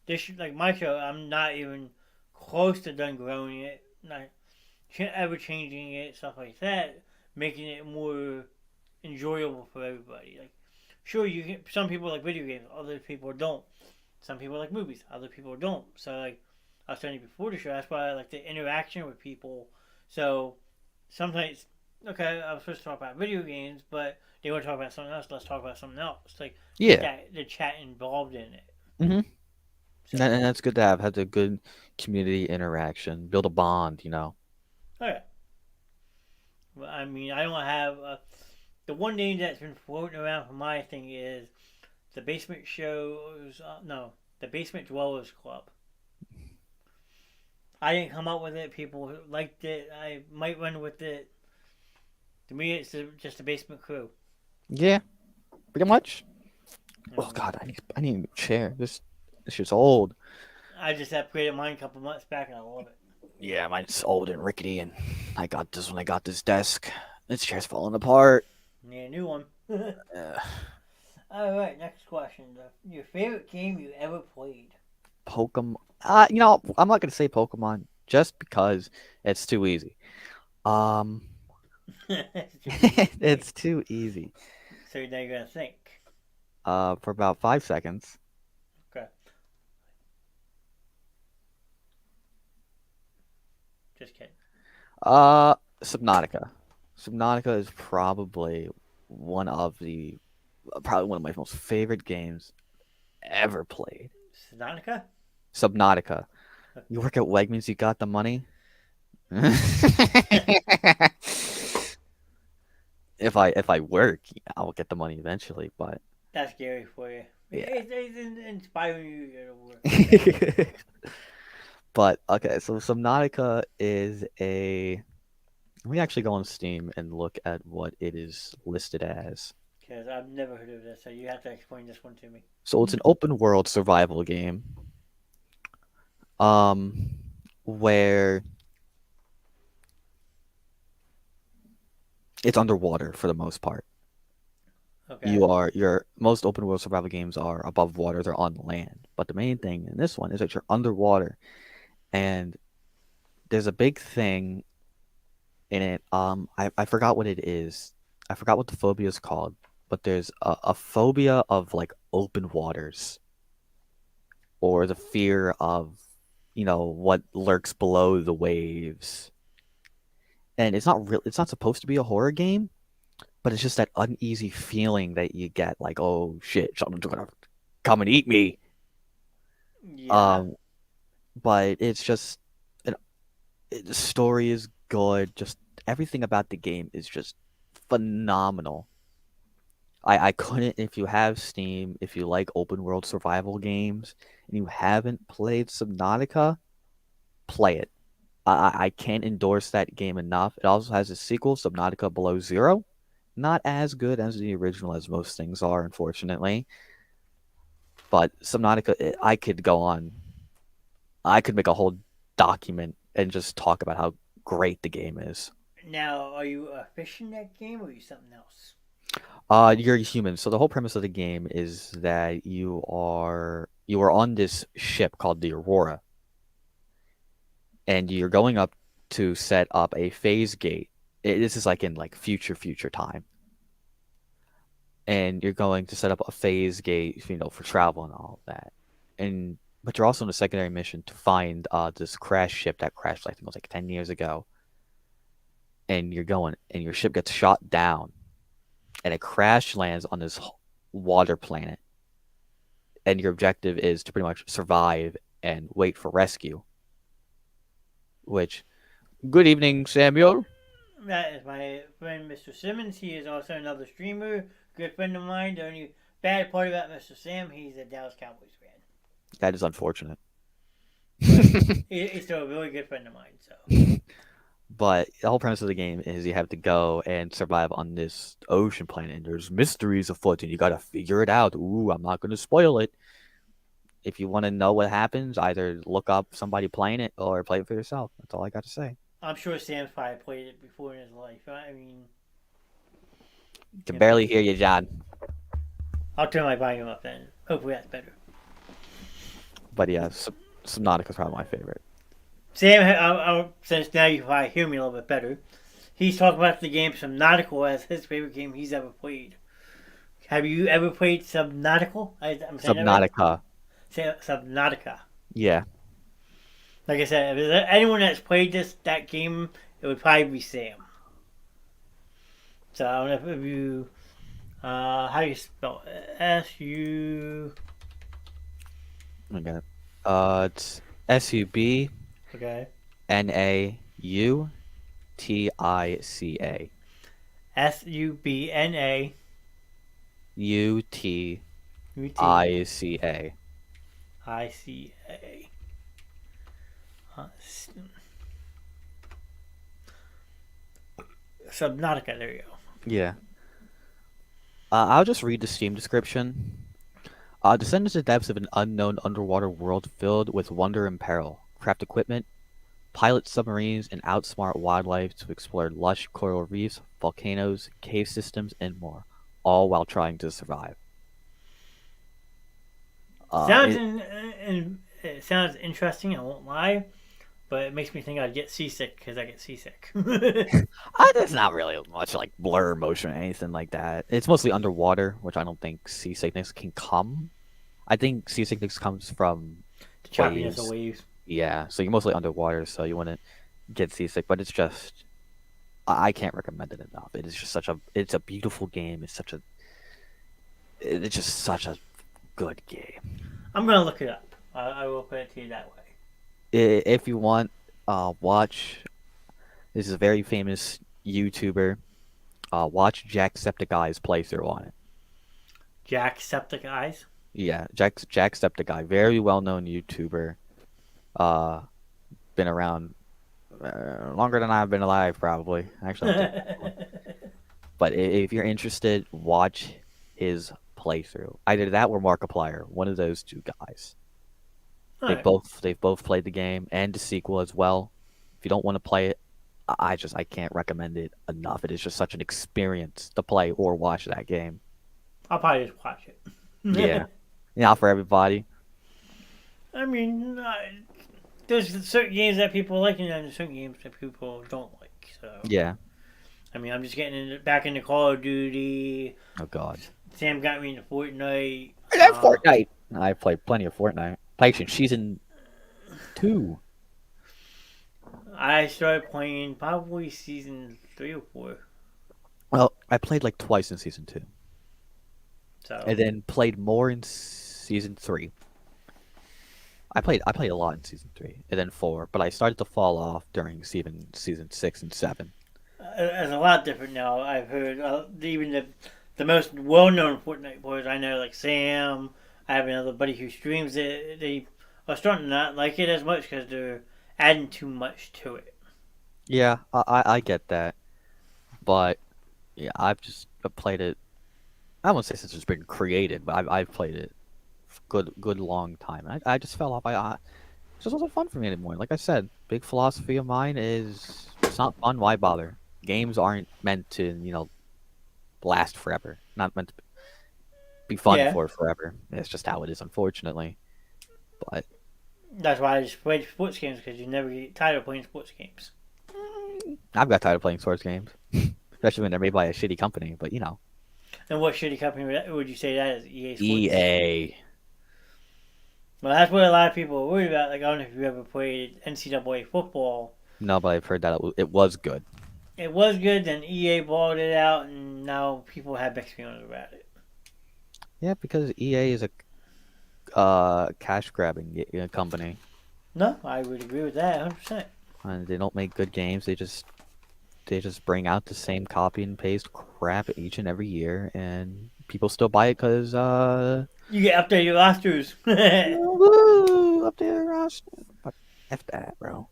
this like my show. I'm not even close to done growing it. Not ever changing it, stuff like that, making it more enjoyable for everybody. Like, sure, you can. Some people like video games, other people don't. Some people like movies, other people don't. So like, I was saying before the show, that's why I like the interaction with people. So sometimes, okay, I was supposed to talk about video games, but they want to talk about something else. Let's talk about something else. Like, get Yeah. that the chat involved in it. hmm So, And that's good to have. Had a good community interaction, build a bond. okay. Well, I mean, I don't have the one name that's been floating around for my thing is the Basement Shows. No, the Basement Dwellers Club. I didn't come up with it. People liked it. I might run with it. To me, it's just a basement crew. Yeah, pretty much. I Oh mean, God, I need a new chair. This shit's old. I just upgraded mine a couple months back, and I love it. Yeah, mine's old and rickety, and I got this when I got this desk. This chair's falling apart. Yeah, new one. Uh, All right, next question. Your favorite game you ever played? Pokemon. I'm not gonna say Pokemon just because it's too easy. Um, It's too easy. it's too easy. So now you're gonna think. For about 5 seconds. Okay, just kidding. Subnautica. Subnautica is probably one of my most favorite games ever played. Sonica? Subnautica. You work at Wegmans, you got the money. if I work, I'll get the money eventually. But That's scary for you. yeah. It's inspiring you to work. Okay. But okay, so Subnautica is a. Let me actually go on Steam and look at what it is listed as. Because I've never heard of this, so you have to explain this one to me. So it's an open world survival game. Um, where it's underwater for the most part. Okay. Your most open world survival games are above water, they're on land. But the main thing in this one is that you're underwater and there's a big thing in it. I forgot what it is. I forgot what the phobia is called, but there's a phobia of like open waters or the fear of, what lurks below the waves. And it's not supposed to be a horror game, but it's just that uneasy feeling that you get like, oh shit, something's gonna come and eat me. Yeah. Um, but it's just an, the story is good. Just everything about the game is just phenomenal. I couldn't if you have Steam, if you like open world survival games and you haven't played Subnautica, play it. I can't endorse that game enough. It also has a sequel, Subnautica Below Zero. Not as good as the original as most things are, unfortunately. But Subnautica, I could go on. I could make a whole document and just talk about how great the game is. Now, are you a fish in that game or are you something else? You're a human. So the whole premise of the game is that you are on this ship called the Aurora, and you're going up to set up a phase gate. This is like in like future time, and you're going to set up a phase gate, for travel and all of that. And but you're also on a secondary mission to find this crash ship that crashed, I think it was like 10 years ago. And you're going, and your ship gets shot down, and it crash lands on this water planet. And your objective is to pretty much survive and wait for rescue. Which, good evening, Samuel. That is my friend Mr. Simmons. He is also another streamer, good friend of mine. The only bad part about Mr. Sam, he's a Dallas Cowboys fan. That is unfortunate. But he's still a really good friend of mine. So But the whole premise of the game is you have to go and survive on this ocean planet, and there's mysteries afoot, and you gotta figure it out. Ooh, I'm not gonna spoil it. If you want to know what happens, either look up somebody playing it or play it for yourself. That's all I got to say. I'm sure Sam's probably played it before in his life. I mean, Can barely hear you, John. I'll turn my volume up then. Hopefully that's better. But yeah, Subnautica is probably my favorite. Sam, since now you probably hear me a little bit better, he's talking about the game Subnautica as his favorite game he's ever played. Have you ever played Subnautica? I'm saying Subnautica. Subnautica. Yeah. Like I said, if there's anyone that's played that game, it would probably be Sam. So I don't know if you, how do you spell it? S-U... I got it. It's SUBNAUTICA. Okay. SUBNA UTICA. ICA. Subnautica, there you go. Yeah. I'll just read the Steam description. Descend into the depths of an unknown underwater world filled with wonder and peril. Craft equipment, pilot submarines, and outsmart wildlife to explore lush coral reefs, volcanoes, cave systems, and more, all while trying to survive. It sounds interesting, I won't lie, but it makes me think I'd get seasick because I get seasick. There's not really much like blur motion or anything like that. It's mostly underwater, which I don't think seasickness can come. I think seasickness comes from the choppiness of waves. Yeah, so you're mostly underwater, so you wouldn't get seasick. But it's just, I can't recommend it enough. It is just it's a beautiful game. It's just such a good game. I'm gonna look it up. I will put it to you that way. If you want, watch. This is a very famous YouTuber. Watch Jacksepticeye's playthrough on it. Jacksepticeye? Yeah, Jacksepticeye, very well-known YouTuber. Been around longer than I've been alive, probably. Actually, but if you're interested, watch his playthrough. Either that or Markiplier, one of those two guys. They've both played the game and the sequel as well. If you don't want to play it, I can't recommend it enough. It is just such an experience to play or watch that game. I'll probably just watch it. Yeah, not for everybody. I mean, there's certain games that people like, and there's certain games that people don't like. So yeah. I mean, I'm just getting back into Call of Duty. Oh God. Sam got me into Fortnite. I love Fortnite. I played plenty of Fortnite. Played since season 2. I started playing probably season 3 or 4. Well, I played like twice in season 2. So. And then played more in season 3. I played a lot in season 3 and then 4, but I started to fall off during season 6 and 7. It's a lot different now. I've heard even the most well-known Fortnite players I know, like Sam. I have another buddy who streams it. They are starting to not like it as much because they're adding too much to it. Yeah, I get that, but yeah, I've played it. I won't say since it's been created, but I've played it good long time. I just fell off. It just wasn't fun for me anymore. Like I said, big philosophy of mine is it's not fun. Why bother? Games aren't meant to last forever. Not meant to be fun for forever. It's just how it is, unfortunately. But that's why I just played sports games, because you never get tired of playing sports games. I've got tired of playing sports games, especially when they're made by a shitty company. But And what shitty company would you say that is? EA Sports? EA. Well, that's what a lot of people are worried about. Like, I don't know if you ever played NCAA football. No, but I've heard that it was good. It was good, then EA bought it out, and now people have mixed feelings about it. Yeah, because EA is a cash grabbing company. No, I would agree with that 100%. And they don't make good games. They just they just bring out the same copy and paste crap each and every year, and people still buy it because You get updated rosters. woo, up there, Ross. But F that, bro.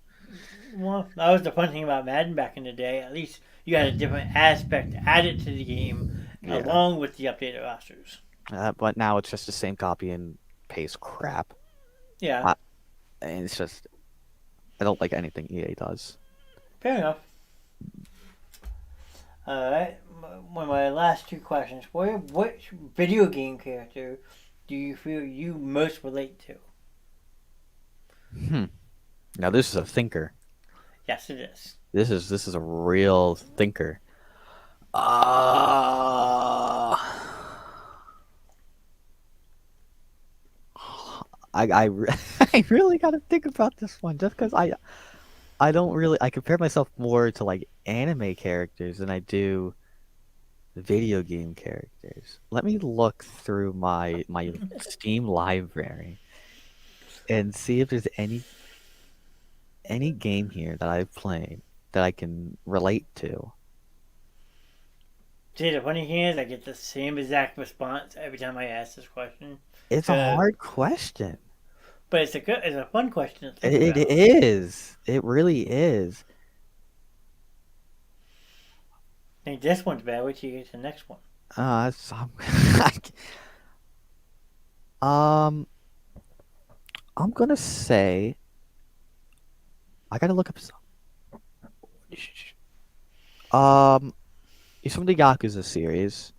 Well, that was the fun thing about Madden back in the day. At least you had a different aspect added to the game Yeah. along with the updated rosters. But now it's just the same copy and paste crap. Yeah, I, and it's just I don't like anything EA does. fair enough. Alright, one of my last two questions for you. Which video game character do you feel you most relate to? Hmm. Now this is a thinker. Yes, it is. This is a real thinker. I really gotta think about this one just because I don't really I compare myself more to like anime characters than I do video game characters. Let me look through my Steam library and see if there's any game here that I've played that I can relate to. See, the funny thing is, I get the same exact response every time I ask this question. It's a hard question. But it's a fun question to think It about. is. It really is. I think this one's bad. Wait till you get to the next one. It's, um, I'm gonna say I gotta look up. He's from the Yakuza series.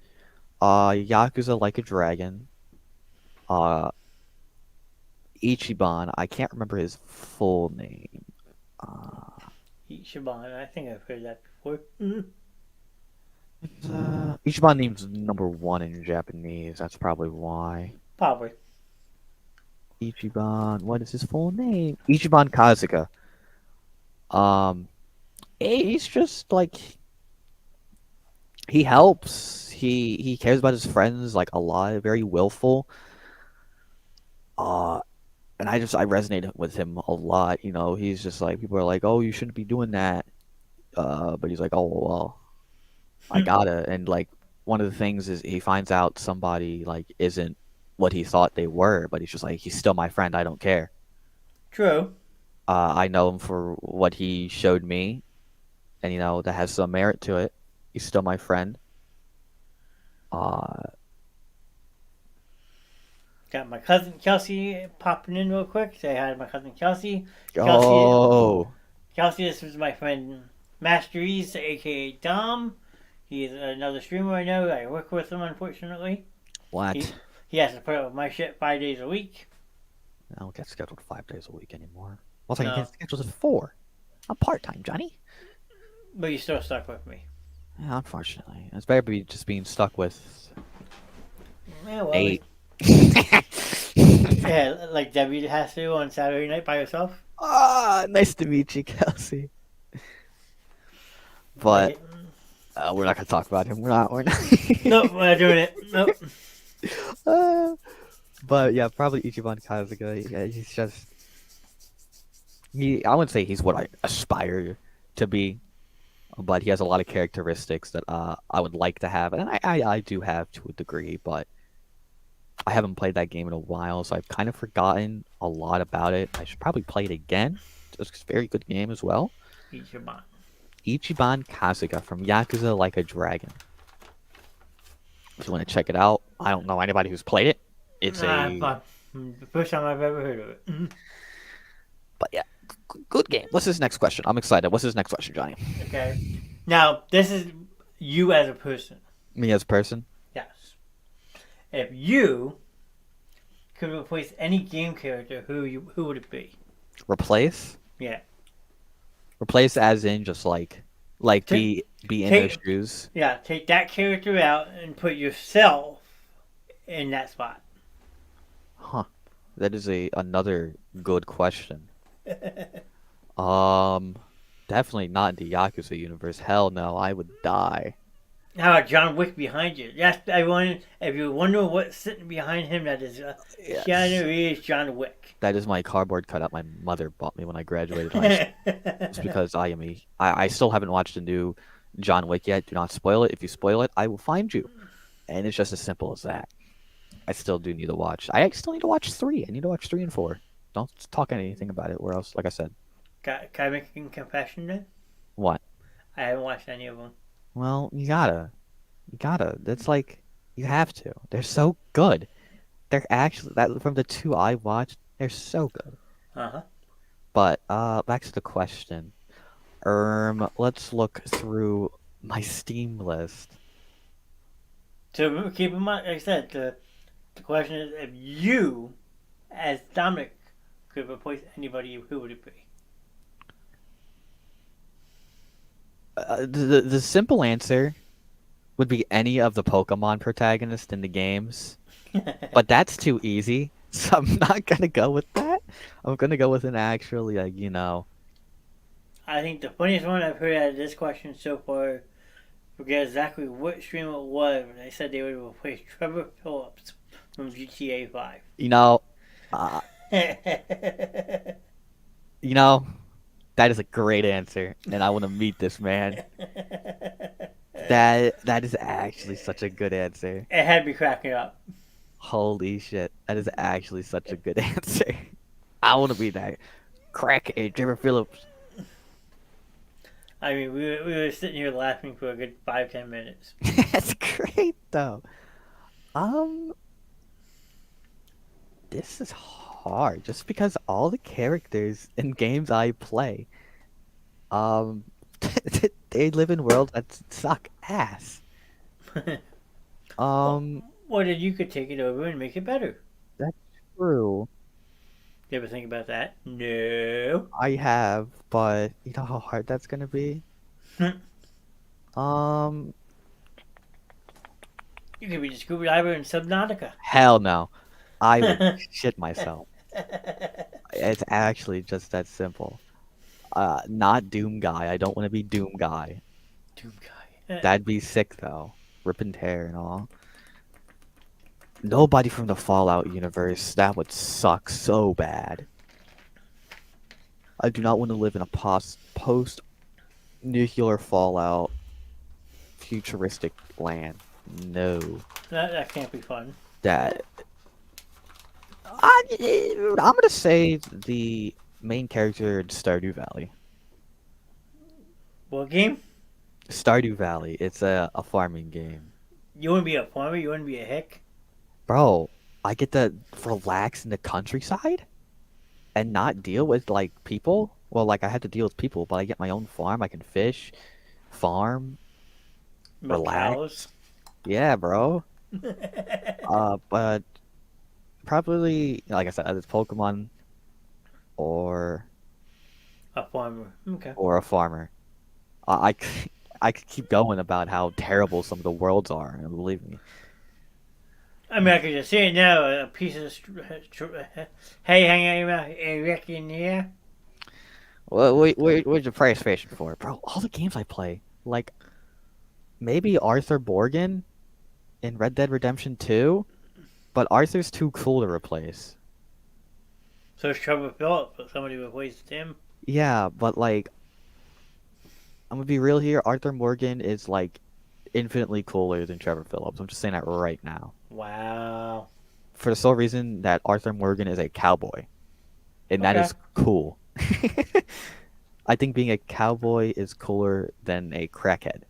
Yakuza Like a Dragon. Uh, Ichiban. I can't remember his full name. Ichiban. I think I've heard that before. Ichiban name's #1 in Japanese. That's probably why. Probably. Ichiban. What is his full name? Ichiban Kazuka. He's just like he helps. He cares about his friends like a lot. Very willful. Uh, and I resonate with him a lot. You know, he's just like people are like, oh, you shouldn't be doing that. But he's like, oh well, I gotta. And like one of the things is he finds out somebody like isn't what he thought they were, but he's just like he's still my friend. I don't care. True. I know him for what he showed me, and you know that has some merit to it. He's still my friend. Uh, Got my cousin Kelsey popping in real quick. Say hi to my cousin Kelsey. oh, Kelsey, this is my friend Master East, aka Dom. He is another streamer I know. I work with him, unfortunately. what? He has to put up with my shit 5 days a week. I don't get scheduled 5 days a week anymore. Also, you No. get scheduled at 4. I'm part-time, Johnny. But you're still stuck with me. Yeah, unfortunately. It's better be just being stuck with Yeah, well, 8. yeah, like Debbie has to on Saturday night by herself. Nice to meet you, Kelsey. But we're not gonna talk about him. We're not. Nope, we're not doing it. Nope. But yeah, probably Ichiban Kasuga. Yeah, he's just I wouldn't say he's what I aspire to be, but he has a lot of characteristics that I would like to have, and I do have to a degree, but I haven't played that game in a while, so I've kind of forgotten a lot about it. I should probably play it again. It's a very good game as well. Ichiban Kasuga from Yakuza Like a Dragon. If you want to check it out, I don't know anybody who's played it. It's the first time I've ever heard of it. But yeah, good game. What's his next question? I'm excited. What's his next question, Johnny? Okay. Now, this is you as a person. Me as a person? Yes. If you could replace any game character, who would it be? Replace? Yeah. Replace as in just like be in their shoes. Yeah, take that character out and put yourself in that spot. Huh. That is another good question. Definitely not in the Yakuza universe. Hell no, I would die. How about John Wick behind you? Yes, everyone. If you're wondering what's sitting behind him, that is Yes. Keanu Reeves, John Wick. That is my cardboard cutout my mother bought me when I graduated high school. It's because I still haven't watched the new John Wick yet. Do not spoil it. If you spoil it, I will find you. And it's just as simple as that. I still do need to watch. I still need to watch 3. I need to watch 3 and 4. Don't talk anything about it. Or else, like I said, Can I make a confession then? what? I haven't watched any of them. Well, you gotta. That's like you have to. They're so good. They're actually that from the 2 I watched. They're so good. Uh huh. But back to the question. Let's look through my Steam list. So keep in mind, like I said, the question is if you, as Dominic, could replace anybody, who would it be? The simple answer would be any of the Pokemon protagonists in the games, but that's too easy. So I'm not gonna go with that. I'm gonna go with an actually I think the funniest one I've heard out of this question so far, forget exactly what stream it was, but they said they would replace Trevor Phillips from GTA 5. you know, uh, you know, that is a great answer, and I want to meet this man. That is actually such a good answer. It had me cracking up. Holy shit, that is actually such a good answer. I want to be that crackhead Trevor Phillips. I mean, we were sitting here laughing for a good 5-10 minutes. That's great though. Um, this is hard just because all the characters in games I play, um, they live in worlds that suck ass. Well, Um, what if you could take it over and make it better? that's true. You ever think about that? No. I have, but you know how hard that's gonna be? Um, You could be the scuba diver in Subnautica. hell no. I would shit myself. It's actually just that simple. Not Doom Guy. I don't want to be Doom Guy. Doom guy. That'd be sick though. Rip and tear and all. Nobody from the Fallout universe. That would suck so bad. I do not want to live in a post nuclear Fallout futuristic land. No. That can't be fun. That I'm gonna say the main character in Stardew Valley. What game? Stardew Valley. It's a farming game. You want to be a farmer? You want to be a hick? Bro, I get to relax in the countryside and not deal with like people. Well, like I had to deal with people, but I get my own farm. I can fish, farm, Milk relax. cows? Yeah, bro. But probably like I said, either Pokemon or A farmer. Okay. a farmer. I I could keep going about how terrible some of the worlds are, and believe me. I mean, I could just see it now. A piece of hey, hang out, Rick in here. What's your price station for, bro? All the games I play, like maybe Arthur Morgan in Red Dead Redemption 2, but Arthur's too cool to replace. So it's Trevor Phillips, but somebody replaced him. Yeah, but like I'm gonna be real here. Arthur Morgan is like infinitely cooler than Trevor Phillips. I'm just saying that right now. Wow. For the sole reason that Arthur Morgan is a cowboy, and that Okay. is cool. I think being a cowboy is cooler than a crackhead.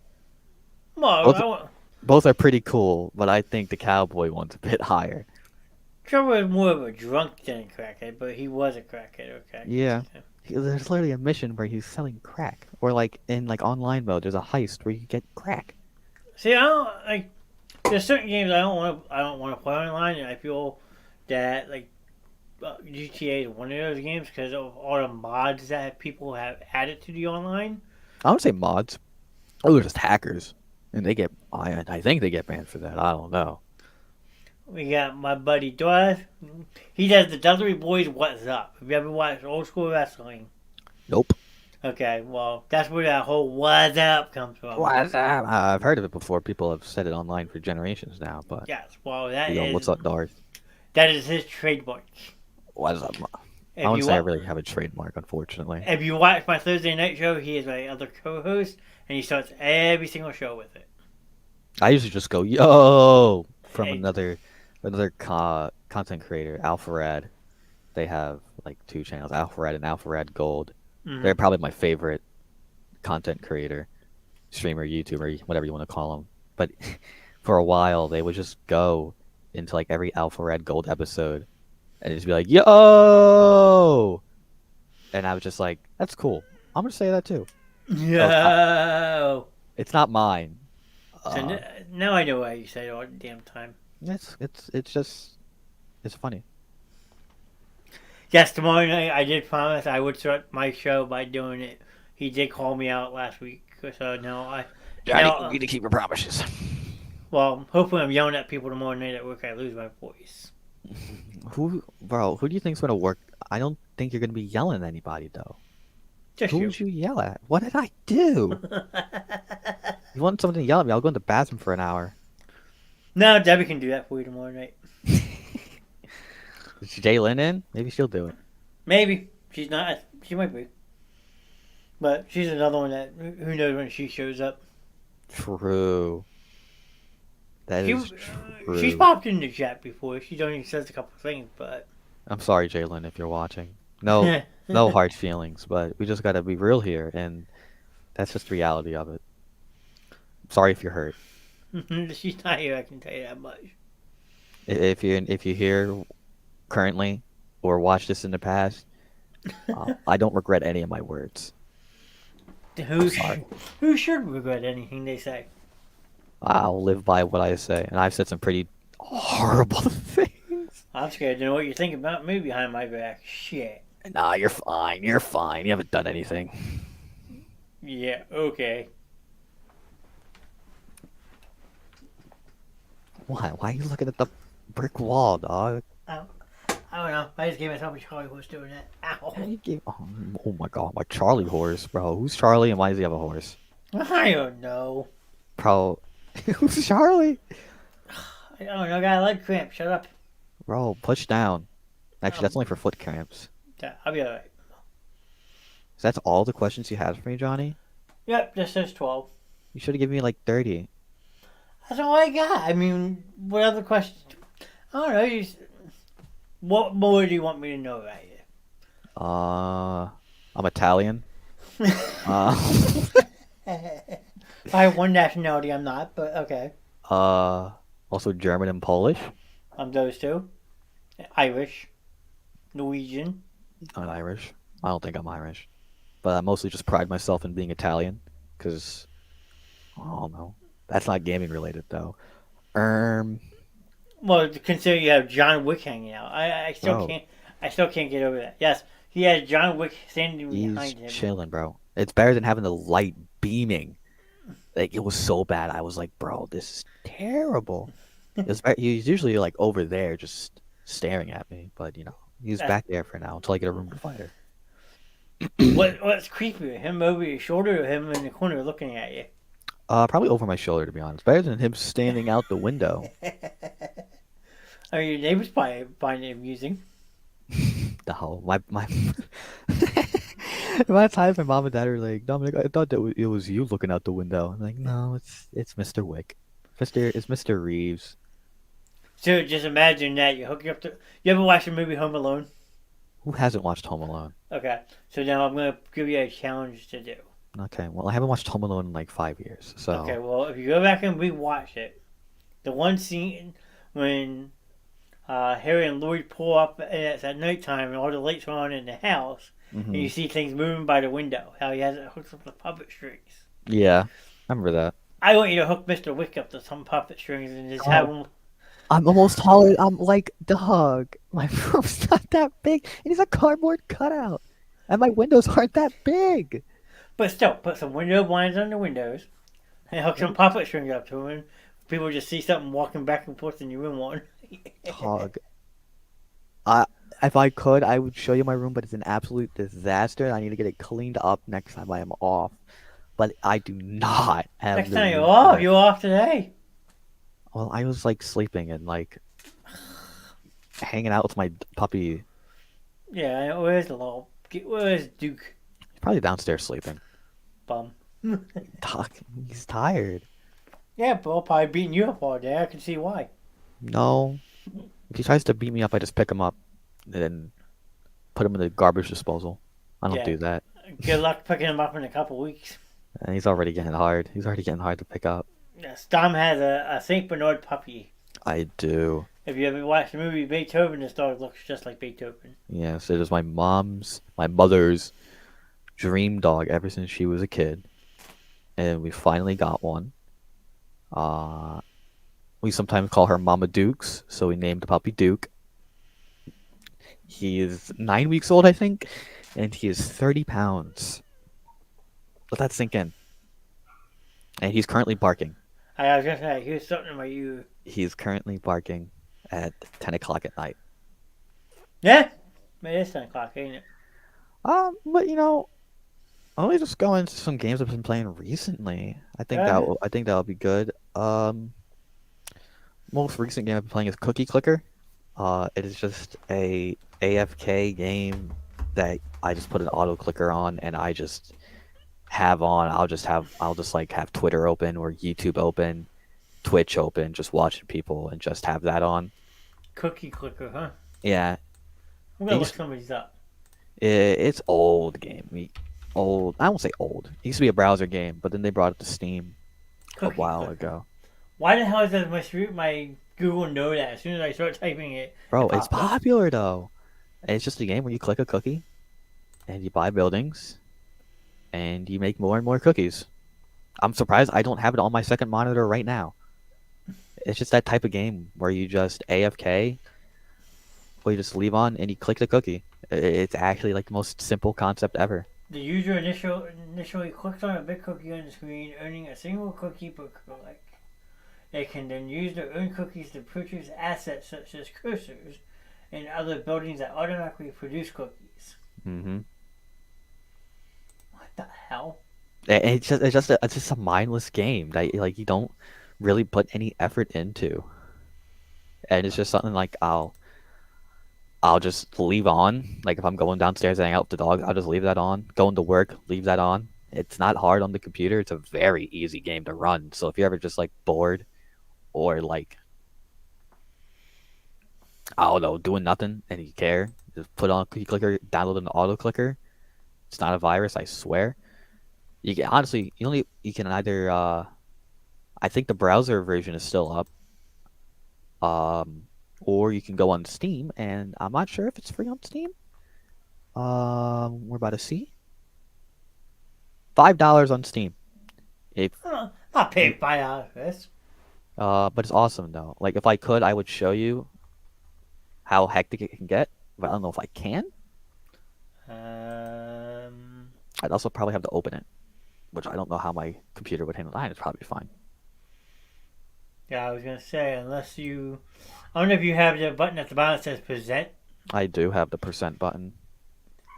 Well, Both, both are pretty cool, but I think the cowboy one's a bit higher. Trevor was more of a drunk than a crackhead, but he was a crackhead. Okay. Yeah. There's literally a mission where he's selling crack, or like in like online mode, there's a heist where you get crack. See, I don't like. There's certain games I don't want to play online, and I feel that like GTA is one of those games because of all the mods that people have added to the online. I don't say mods. Oh, they're just hackers, and they get. I think they get banned for that. I don't know. We got my buddy Dorth. He does the Dudley Boys What's Up. Have you ever watched old school wrestling? Nope. Okay, well, that's where that whole "what's up" comes from. What's up? I've heard of it before. People have said it online for generations now, but Yes, well, we go, what's up, Darth? that is his trademark. What's up? I If wouldn't you say I wa- really have a trademark, unfortunately. if you watch my Thursday night show, he is my other co-host, and he starts every single show with it. I usually just go, yo, from Hey, another content creator, Alpharad. They have like two channels, Alpharad and Alpharad Gold. mm-hmm. They're probably my favorite content creator, streamer, YouTuber, whatever you want to call them. But for a while, they would just go into like every Alpharad Gold episode and just be like, yo! And I was just like, that's cool. I'm going to say that too. No. It's not mine. So now I know why you say it all the damn time. It's just, it's funny. Yes, tomorrow night I did promise I would start my show by doing it. He did call me out last week, so no, Johnny, you need to keep your promises. well, hopefully I'm yelling at people tomorrow night at work. I lose my voice. Who do you think's gonna work? I don't think you're gonna be yelling at anybody though. Just Who you. would you yell at? What did I do? You want someone to yell at me? I'll go in the bathroom for an hour. No, Debbie can do that for you tomorrow night. Is Jalen in? Maybe she'll do it. Maybe she's not. She might be, but she's another one that who knows when she shows up. True. That is true. She's popped in the chat before. She only says a couple things, but I'm sorry, Jalen, if you're watching. No, no hard feelings, but we just gotta be real here, and that's just the reality of it. Sorry if you're hurt. she's not here. I can tell you that much. If you hear currently or watch this in the past, I don't regret any of my words. Who should regret anything they say? I'll live by what I say, and I've said some pretty horrible things. I'm scared to know what you think about me behind my back. Shit. Nah, you're fine. You're fine. You haven't done anything. Yeah, okay. Why? Why are you looking at the brick wall, dog? I don't know. I just gave myself a Charlie horse doing that. Ow. Oh my god, my Charlie horse, bro. Who's Charlie and why does he have a horse? I don't know. Bro, who's Charlie? I don't know. Got a leg cramp. Shut up. Bro, push down. Actually, that's only for foot cramps. Yeah, I'll be alright. So that's all the questions you had for me, Johnny? Yep, this says 12. You should have given me like 30. That's all I got. I mean, what other questions? I don't know. What more do you want me to know about you? I'm Italian. I have one nationality I'm not, but okay. Also German and Polish. I'm those two. Irish. Norwegian. I'm Irish. I don't think I'm Irish. But I mostly just pride myself in being Italian. Because, I don't know. That's not gaming related, though. Well, consider you have John Wick hanging out. I still can't get over that. Yes, he has John Wick standing behind him. He's chilling, bro. It's better than having the light beaming. Like, it was so bad. I was like, bro, this is terrible. He's usually, like, over there just staring at me. But, you know, he's back there for now until I get a room to fight her. What's creepier, him over your shoulder or him in the corner looking at you? Probably over my shoulder, to be honest. Better than him standing out the window. I mean, your neighbors probably find it amusing. The hell, my my times my mom and dad are like, Dominic, I thought that it was you looking out the window. I'm like, no, it's Mr. Wick. It's Mr. Reeves. So just imagine that you're hooking up to. You ever watch the movie Home Alone? Who hasn't watched Home Alone? Okay, so now I'm gonna give you a challenge to do. Okay, well, I haven't watched Home Alone in like 5 years, so. Okay, well, if you go back and rewatch it, the one scene when Harry and Lloyd pull up and it's at nighttime and all the lights are on in the house, and you see things moving by the window, how he has it hooked up to puppet strings. Yeah, I remember that. I want you to hook Mr. Wick up to some puppet strings and just have him. I'm almost taller. I'm like Doug. My room's not that big, and he's a cardboard cutout, and my windows aren't that big. But still, put some window blinds on the windows and hook some puppet strings up to him. People just see something walking back and forth in your room. Dog. if I could, I would show you my room, but it's an absolute disaster. I need to get it cleaned up next time I am off. But I do not have Next the time you're room for off, it. you're off today. Well, I was like sleeping and like hanging out with my puppy. Yeah, where's the little? Where's Duke? He's probably downstairs sleeping. Bum. Doc, he's tired. Yeah, Bill probably beating you up all day. I can see why. No. If he tries to beat me up, I just pick him up and then put him in the garbage disposal. I don't Yeah. do that. Good luck picking him up in a couple weeks. And he's already getting hard. He's already getting hard to pick up. Yes, Dom has a Saint Bernard puppy. I do. If you ever watched the movie Beethoven, this dog looks just like Beethoven. Yes, it is my mother's dream dog ever since she was a kid. And we finally got one. Uh, we sometimes call her Mama Dukes, so we named the puppy Duke. He is 9 weeks old, I think, and he is 30 pounds. Let that sink in. And he's currently barking. I was gonna say, here's something about you. He's currently barking at 10 o'clock at night. Yeah? It is 10 o'clock, ain't it? But I'll just go into some games I've been playing recently. I think that'll be good. Most recent game I've been playing is Cookie Clicker. It is just a AFK game that I just put an auto clicker on and I just have on. I'll just like have Twitter open or YouTube open, Twitch open, just watching people and just have that on. Cookie clicker, huh? Yeah, I'm gonna look some of these up. it's old game. Old. I won't say old. It used to be a browser game, but then they brought it to Steam a while ago. Why the hell does my Google know that as soon as I start typing it? Bro, it's popular though. It's just a game where you click a cookie and you buy buildings and you make more and more cookies. I'm surprised I don't have it on my second monitor right now. It's just that type of game where you just AFK, or you just leave on and you click the cookie. It's actually like the most simple concept ever. The user initially clicks on a big cookie on the screen, earning a single cookie per click. They can then use their own cookies to purchase assets such as cursors and other buildings that automatically produce cookies. Mm-hmm. What the hell? It's just a mindless game that like you don't really put any effort into, and it's just something like I'll just leave on. Like if I'm going downstairs and hang out with the dog, I'll just leave that on. Going to work, leave that on. It's not hard on the computer. It's a very easy game to run. So if you're ever just like bored or like I don't know, doing nothing and you care, just put on Cookie Clicker, download an auto clicker. It's not a virus, I swear. You can honestly you can either I think the browser version is still up. Or you can go on Steam, and I'm not sure if it's free on Steam. We're about to see. $5 on Steam. I'll pay $5 for this. But it's awesome though. Like if I could, I would show you how hectic it can get. But I don't know if I can. I'd also probably have to open it, which I don't know how my computer would handle that. It's probably fine. Yeah, I was gonna say unless you, I don't know if you have the button at the bottom that says present. I do have the % button.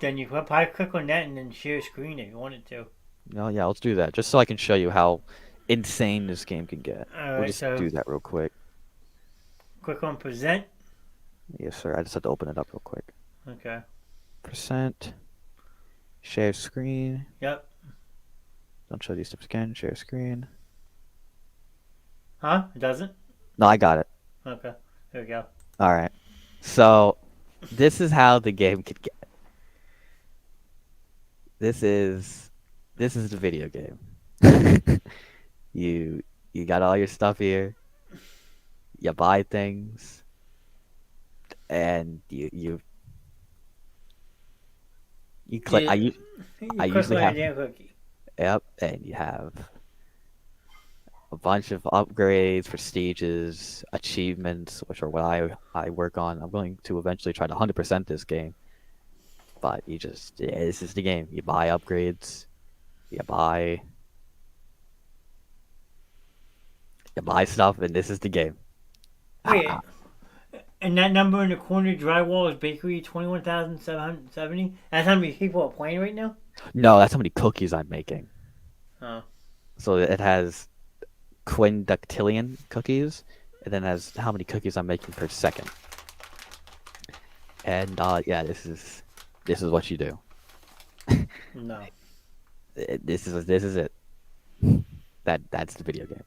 Then you could probably click on that and then share screen if you wanted to. No, yeah, let's do that just so I can show you how insane this game can get. All right, we'll just do that real quick. Click on present. Yes, sir. I just have to open it up real quick. Okay. %. Share screen. Yep. Don't show these steps again. Share screen. Huh? It doesn't? No, I got it. Okay. There we go. All right. So, this is how the game could get. This is the video game. you got all your stuff here. You buy things, and you click. I usually have. Cookie. Yep, and you have a bunch of upgrades, prestiges, achievements, which are what I work on. I'm going to eventually try to 100% this game. But this is the game. You buy upgrades, you buy stuff, and this is the game. Wait, And that number in the corner, Drywall is Bakery, 21,770. That's how many people are playing right now? No, that's how many cookies I'm making. Oh. So it has quindactylian cookies, and then has how many cookies I'm making per second. And yeah, this is what you do. No. This is it. That's the video game.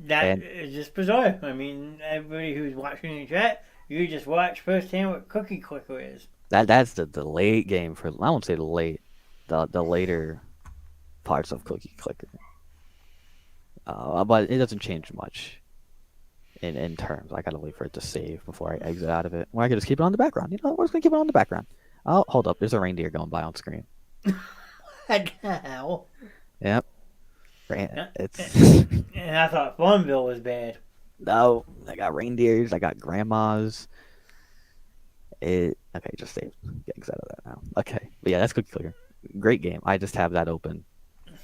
That And is just bizarre. I mean, everybody who's watching the chat, you just watch firsthand what Cookie Clicker is. that's the late game for, I won't say the late, the later parts of Cookie Clicker. But it doesn't change much in terms. I gotta wait for it to save before I exit out of it. Or I could just keep it on the background. You know, we're just gonna keep it on the background. Oh, hold up. There's a reindeer going by on screen. What the hell? Yep. It's And I thought Farmville was bad. no. I got reindeers. I got grandmas. Okay, just save. Get excited of that now. Okay, but yeah, that's Cookie Clicker. Great game. I just have that open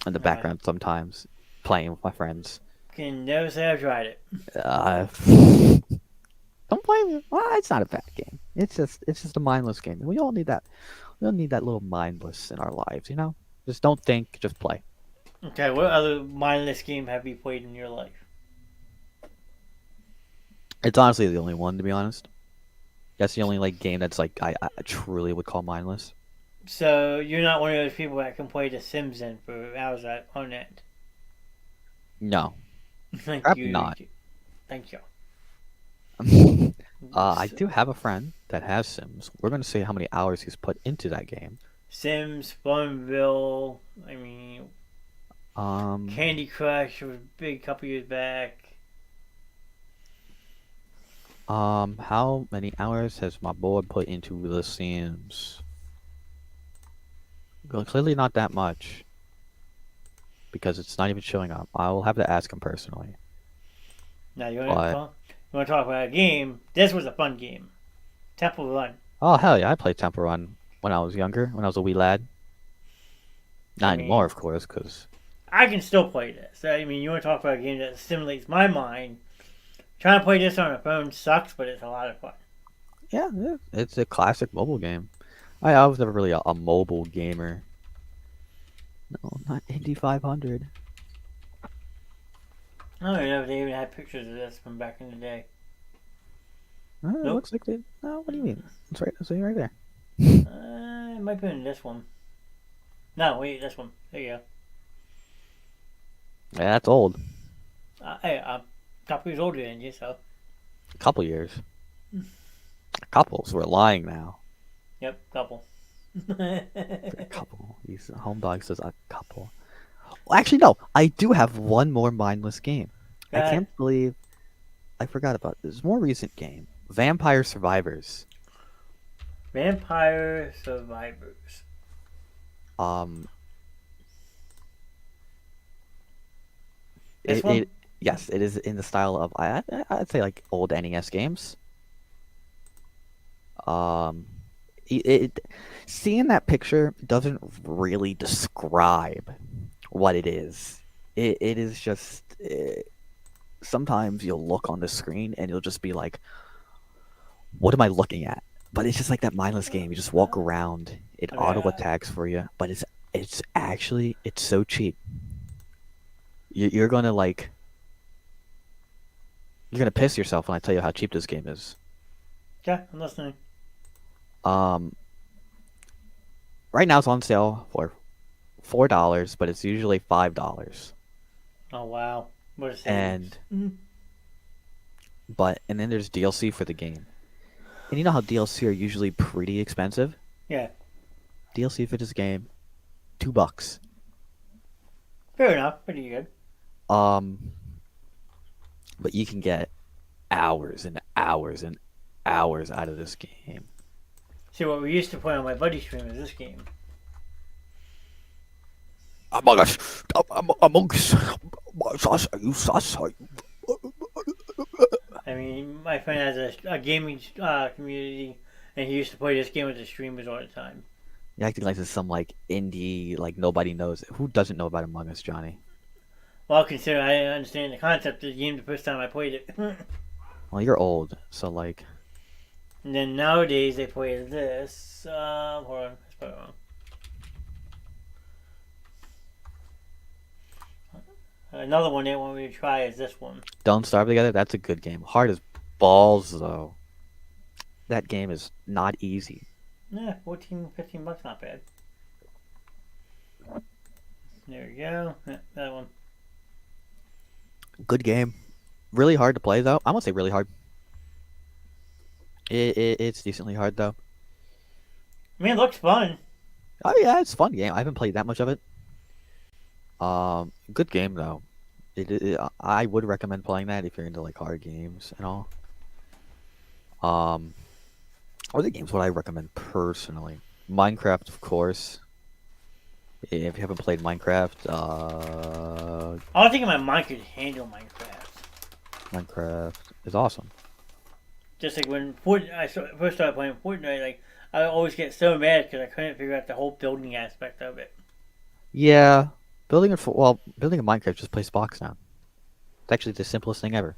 in the background sometimes, playing with my friends. Can never say I've tried it. Don't blame me. Well, it's not a bad game. It's just a mindless game. We all need that. We all need that little mindless in our lives, you know. Just don't think, just play. Okay, what other mindless game have you played in your life? It's honestly the only one, to be honest. That's the only like game that's like I truly would call mindless. So you're not one of those people that can play The Sims then for hours on end. No, Thank I'm you. not. Thank you. I do have a friend that has Sims. We're gonna see how many hours he's put into that game. Sims, Farmville. I mean, Um, Candy Crush was big a couple years back. how many hours has my boy put into The Sims? Well, clearly not that much. Because it's not even showing up. I will have to ask him personally. Now you But want to talk about a game? This was a fun game. Temple Run. oh hell yeah, I played Temple Run when I was younger, when I was a wee lad. Not anymore, of course, because I can still play this. I mean, you want to talk about a game that stimulates my mind? Trying to play this on a phone sucks, but it's a lot of fun. yeah, it's a classic mobile game. I was never really a mobile gamer. No, not Indy 500. I don't know if they even had pictures of this from back in the day. It looks like they. No, what do you mean? It's right. It's right there. It might be in this one. No, wait, this one. There you go. Yeah, that's old. Hey, I'm a couple years older than you, so. A couple years. Couples. We're lying now. Yep, couple. A couple. These home dog says a couple. Well, actually, no. I do have one more mindless game. I can't believe I forgot about this. More recent game. Vampire Survivors. Vampire Survivors. This one? Yes, it is in the style of I'd say like old NES games. Seeing that picture doesn't really describe what it is. It is just sometimes you'll look on the screen and you'll just be like, what am I looking at? But it's just like that mindless game. You just walk around, it auto attacks for you, but it's actually so cheap. You're gonna piss yourself when I tell you how cheap this game is. Okay, I'm listening. Right now it's on sale for $4, but it's usually $5. Oh wow, what a and savings. and then there's DLC for the game, and you know how DLC are usually pretty expensive. Yeah. DLC for this game, $2. Fair enough, pretty good. But you can get hours and hours and hours out of this game. See, what we used to play on my buddy's stream is this game. Among Us. I mean, my friend has a gaming community, and he used to play this game with the streamers all the time. You're acting like this is some like indie, like nobody knows. Who doesn't know about Among Us, Johnny? Well, consider I understand the concept of the game the first time I played it. Well, you're old, so like. And then nowadays they play this. Hold on, I spelled it wrong. Another one they want me to try is this one. Don't Starve Together. That's a good game. Hard as balls though. That game is not easy. Yeah, 14, 15 bucks, not bad. There we go. Yeah, that one. Good game. Really hard to play though. I won't say really hard. It's decently hard though. I mean, it looks fun. Oh yeah, it's a fun game. I haven't played that much of it. Good game though. I would recommend playing that if you're into like hard games and all. Other games would I recommend personally? Minecraft, of course. If you haven't played Minecraft, I don't think my mind could handle Minecraft. Minecraft is awesome. Just like when I first started playing Fortnite, like I always get so mad because I couldn't figure out the whole building aspect of it. Yeah, building a Minecraft just plays box now. It's actually the simplest thing ever.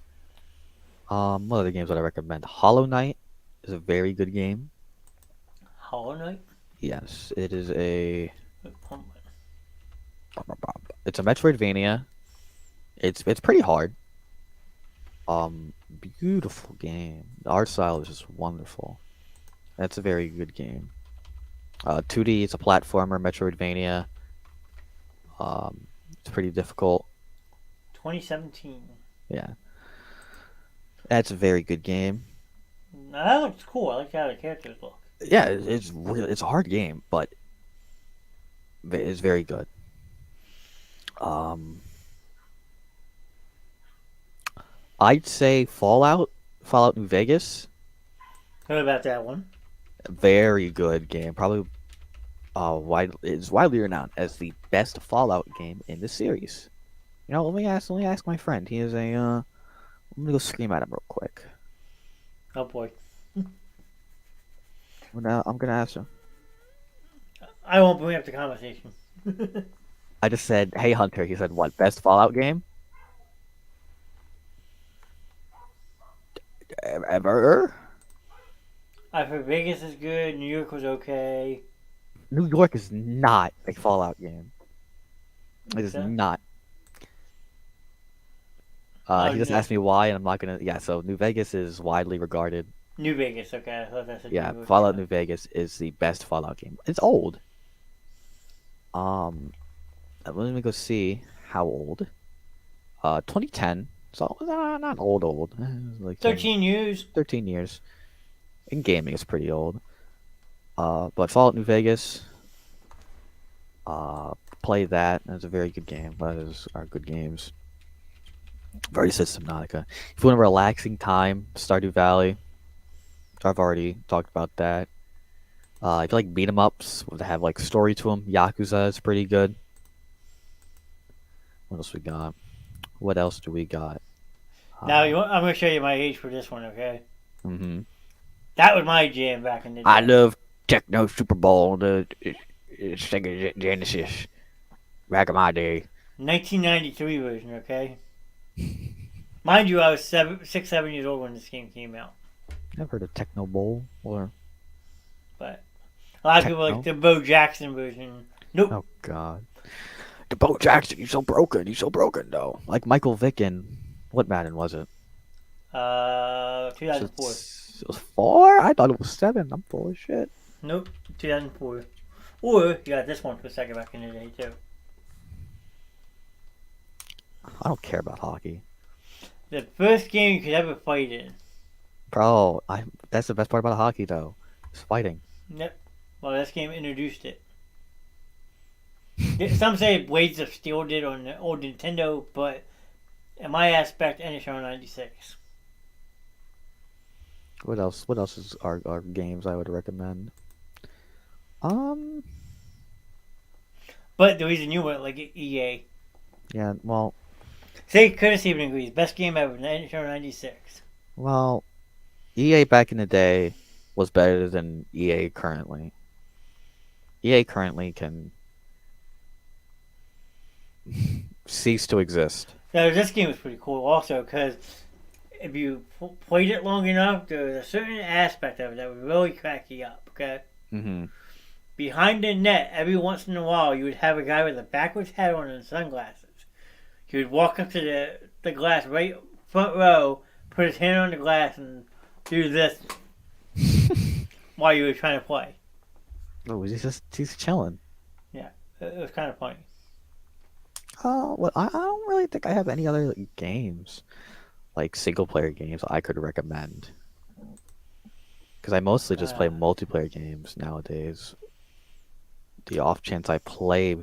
What other games would I recommend? Hollow Knight is a very good game. Hollow Knight? Yes, it is a. Oh, It's a Metroidvania. It's pretty hard. Beautiful game. The art style is just wonderful. That's a very good game. 2D. It's a platformer, Metroidvania. It's pretty difficult. 2017. Yeah, that's a very good game. Now that looks cool. I like how the characters look. Yeah, it's a hard game, but it's very good. I'd say Fallout New Vegas, Heard about that one. very good game. Probably it's widely renowned as the best Fallout game in the series. You know, let me ask my friend. He is a I'm gonna go scream at him real quick. Oh boy. I'm gonna ask him. I won't bring up the conversation. I just said, "Hey Hunter." He said, "What, best Fallout game ever?" I've heard Vegas is good. New York was okay. New York is not a Fallout game. It is So, not. He just no. asked me why, and I'm not gonna. Yeah, so New Vegas is widely regarded. New Vegas, okay. I thought that's a Yeah, New York. Fallout New Vegas is the best Fallout game. It's old. Let me go see how old. 2010. So not old. Like 13 years. 13 years. In gaming, it's pretty old. But Fallout New Vegas. Play that. That's a very good game. Those are good games. I've already said Subnautica. If you want a relaxing time, Stardew Valley. I've already talked about that. If you like beat 'em ups that have like story to them, Yakuza is pretty good. What else we got? What else do we got? Now, I'm going to show you my age for this one, okay? Mm-hmm. That was my jam back in the day. I love Techno Super Bowl, the Sega Genesis. Back in my day. 1993 version, okay? Mind you, I was 7 years old when this game came out. Never heard of Techno Bowl or. But a lot of Techno? people like the Bo Jackson version. Nope. Oh God. The Bo Jackson, he's so broken. He's so broken though. Like Michael Vick in what Madden was it? 2004. It was 4? I thought it was 7. I'm full of shit. Nope, 2004. Or you got this one for a second back in the day too. I don't care about hockey. The first game you could ever fight in. Bro, that's the best part about hockey though. It's fighting. Yep. Well, this game introduced it. Some say Blades of Steel did on the old Nintendo, but in my aspect, NHL '96. What else? What else is our games I would recommend? But the reason you went like EA. Yeah, well, Say courtesy even agrees. Best game ever, NHL '96. well, EA back in the day was better than EA currently. EA currently can cease to exist. Now, this game was pretty cool also because if you played it long enough, there was a certain aspect of it that would really crack you up. Okay. Mm-hmm. Behind the net, every once in a while, you would have a guy with a backwards hat on and sunglasses. He would walk up to the glass right front row, put his hand on the glass, and do this while you were trying to play. Oh, he's chilling. Yeah, it was kind of funny. Oh, well, I don't really think I have any other games, like single player games I could recommend. Because I mostly just play multiplayer games nowadays. The off chance I play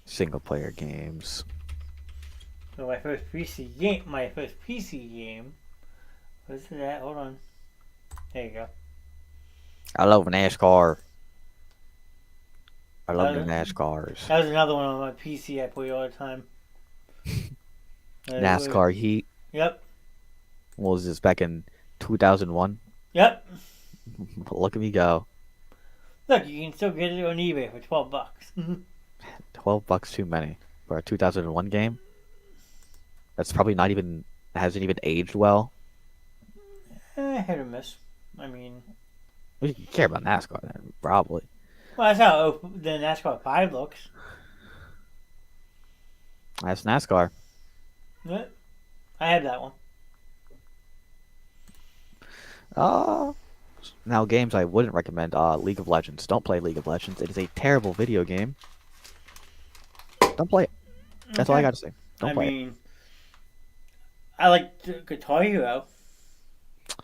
single player games. So my first PC game, was that? Hold on. There you go. I love NASCAR. I love the NASCARs. That was another one on my PC I play all the time. NASCAR Heat. Yep. What was this, back in 2001? Yep. Look at me go. Look, you can still get it on eBay for $12. $12 too many for a 2001 game. That's probably hasn't even aged well. Hit or miss. I mean, You care about NASCAR then, probably. well, that's how the NASCAR 5 looks. That's NASCAR. Yep. I have that one. Now games I wouldn't recommend. League of Legends. Don't play League of Legends. It is a terrible video game. Don't play it. That's all I got to say. Don't play it. I like Guitar Hero.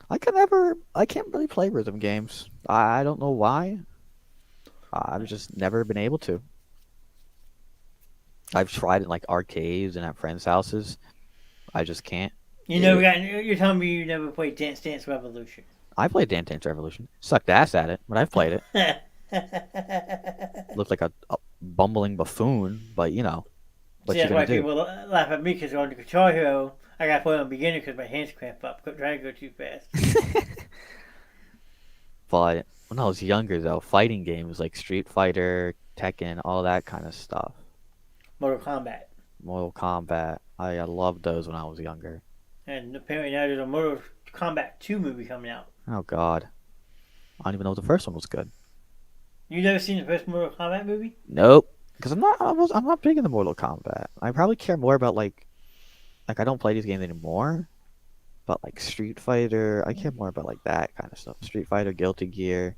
I can't really play rhythm games. I don't know why. I've just never been able to. I've tried in like arcades and at friends' houses. I just can't. You're telling me you never played Dance Dance Revolution? I played Dance Dance Revolution. Sucked ass at it, but I've played it. Looked like a bumbling buffoon, but you know. See, that's why people laugh at me because on the Guitar Hero, I got to play on beginner because my hands cramp up. Trying to go too fast. But when I was younger, though, fighting games like Street Fighter, Tekken, all that kind of stuff. Mortal Kombat. I loved those when I was younger. And apparently now there's a Mortal Kombat 2 movie coming out. Oh, God. I don't even know if the first one was good. You never seen the first Mortal Kombat movie? Nope. Because I'm not big into Mortal Kombat. I probably care more about like I don't play these games anymore. But like Street Fighter, I care more about like that kind of stuff. Street Fighter, Guilty Gear,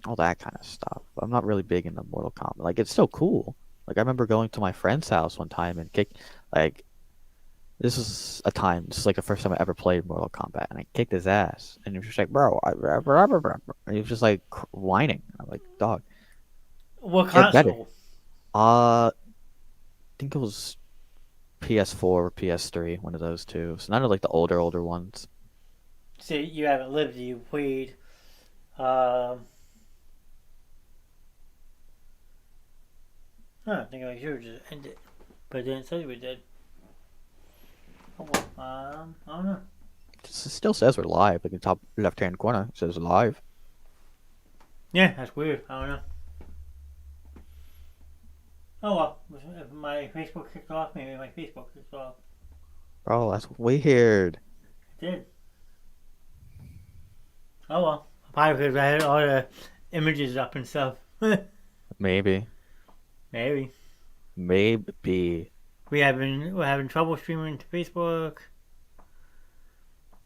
all that kind of stuff. I'm not really big into Mortal Kombat. Like it's still cool. Like I remember going to my friend's house one time and this is like the first time I ever played Mortal Kombat, and I kicked his ass, and he was just like, bro, and he was just like whining. I'm like, dog. What console? I think it was PS4 or PS3, one of those two. So none of like the older ones. See, you haven't lived. You played. I think I should just end it, but it didn't say we did. Oh, I don't know. It still says we're live. Like in the top left-hand corner, it says live. Yeah, that's weird. I don't know. Oh well, if my Facebook kicked off, maybe my Facebook kicked off. Bro, that's weird. It did. Oh well, probably because I had all the images up and stuff. Maybe. We're having trouble streaming to Facebook.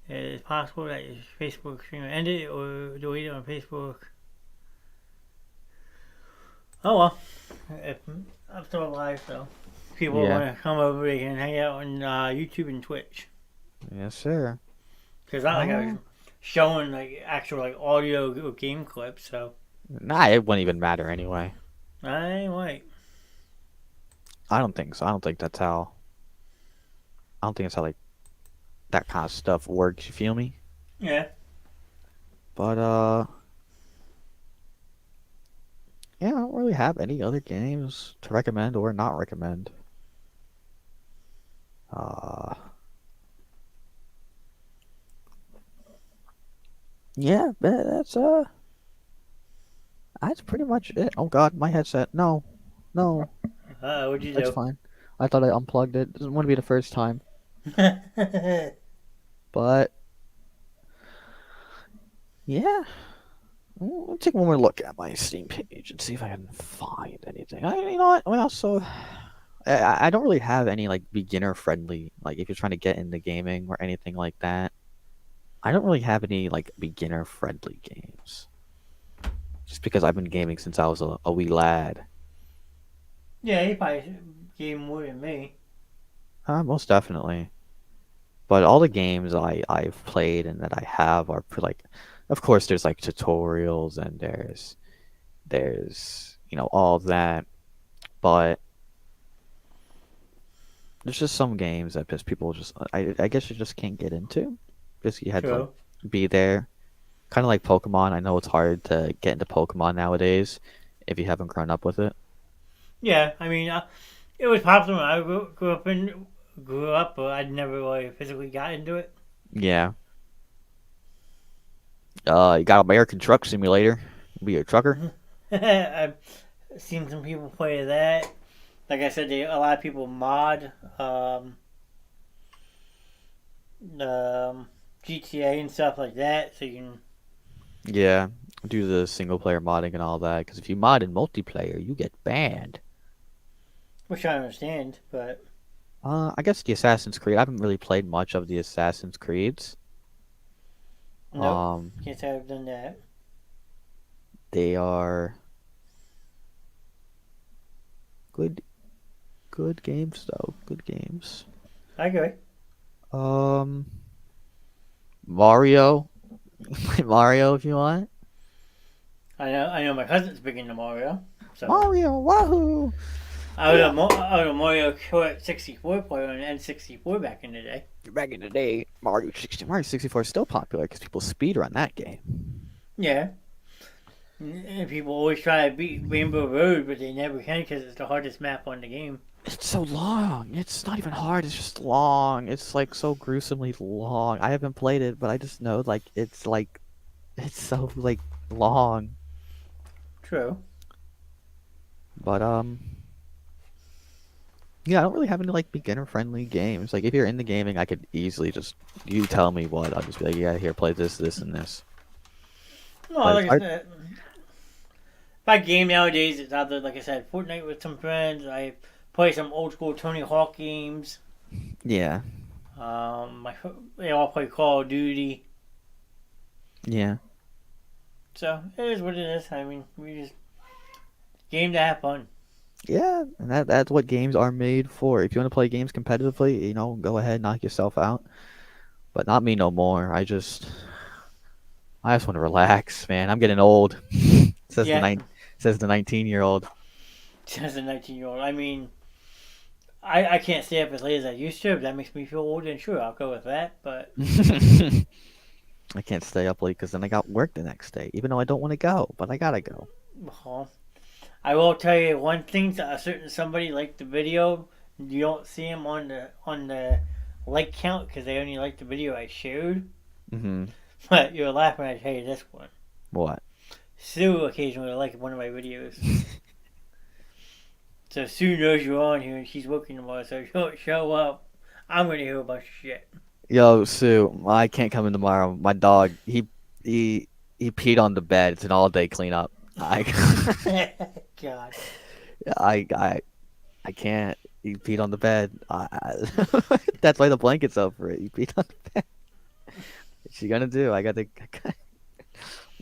It's possible that your Facebook stream ended or deleted on Facebook. Oh well, if I'm still alive, so people want to come over, they can hang out on YouTube and Twitch. Yes, sir. Because not like I was showing like actual like audio or game clips, so. Nah, it wouldn't even matter anyway. I wait. I don't think so. I don't think that's how like that kind of stuff works. You feel me? Yeah. But yeah, I don't really have any other games to recommend or not recommend. Yeah, but that's pretty much it. Oh God, my headset. No. What'd you do? That's fine. I thought I unplugged it. Doesn't want to be the first time. But yeah, let me take one more look at my Steam page and see if I can find anything. You know what? Well, so I don't really have any like beginner friendly, like if you're trying to get into gaming or anything like that. I don't really have any like beginner friendly games. Just because I've been gaming since I was a wee lad. Yeah, he probably gave more than me. Most definitely. But all the games I've played and that I have are like, of course, there's like tutorials and there's all of that, but there's just some games that just people just I guess you just can't get into. Just you had to like True. be there, kind of like Pokemon. I know it's hard to get into Pokemon nowadays if you haven't grown up with it. Yeah, I mean, it was popular when I grew up, but I never really physically got into it. Yeah. You got American Truck Simulator. Be a trucker. I've seen some people play that. Like I said, a lot of people mod GTA and stuff like that, so you can. Yeah, do the single player modding and all that. Because if you mod in multiplayer, you get banned. Which I understand, but I guess the Assassin's Creed. I haven't really played much of the Assassin's Creeds. nope, Um, can't say I've done that. they are good, good games though. Good games. I agree. Um, Mario, Mario if you want. I know my cousin's big into Mario, so Mario, wahoo! Yeah. I was a Mario Kart 64 player on N64 back in the day. Back in the day, Mario 64 is still popular because people speedrun that game. Yeah, and people always try to beat Rainbow Road, but they never can because it's the hardest map on the game. It's so long. It's not even hard. It's just long. It's like so gruesomely long. I haven't played it, but I just know like it's so like long. True. But yeah, I don't really have any like beginner friendly games. Like if you're into gaming, I could easily just you tell me what, I'll just be like, yeah, here, play this, this, and this. No, But it's like I hard. said, if I game nowadays, it's either like I said, Fortnite with some friends. I play some old school Tony Hawk games. Yeah, My they all play Call of Duty. yeah, So it is what it is. I mean, we just game to have fun. yeah. And that's what games are made for. If you want to play games competitively, go ahead, knock yourself out. But not me no more. I just want to relax, man. I'm getting old. Says the Yeah, nine says the 19-year-old. as a 19-year-old. I mean, I can't stay up as late as I used to. If that makes me feel old, then sure, I'll go with that. But I can't stay up late because then I got work the next day, even though I don't want to go, but I gotta go. well, I will tell you one thing: a certain somebody liked the video. You don't see him on the like count because they only liked the video I showed. Mm-hmm. But you're laughing when I tell you this one. What? Sue occasionally likes one of my videos. So Sue knows you're on here and she's working tomorrow, so if you don't show up, I'm gonna hear a bunch of shit. Yo, Sue, I can't come in tomorrow. My dog, he peed on the bed. It's an all-day cleanup. I, God. I I can't. He peed on the bed. That's why the blanket's over it. He peed on the bed. What's she gonna do?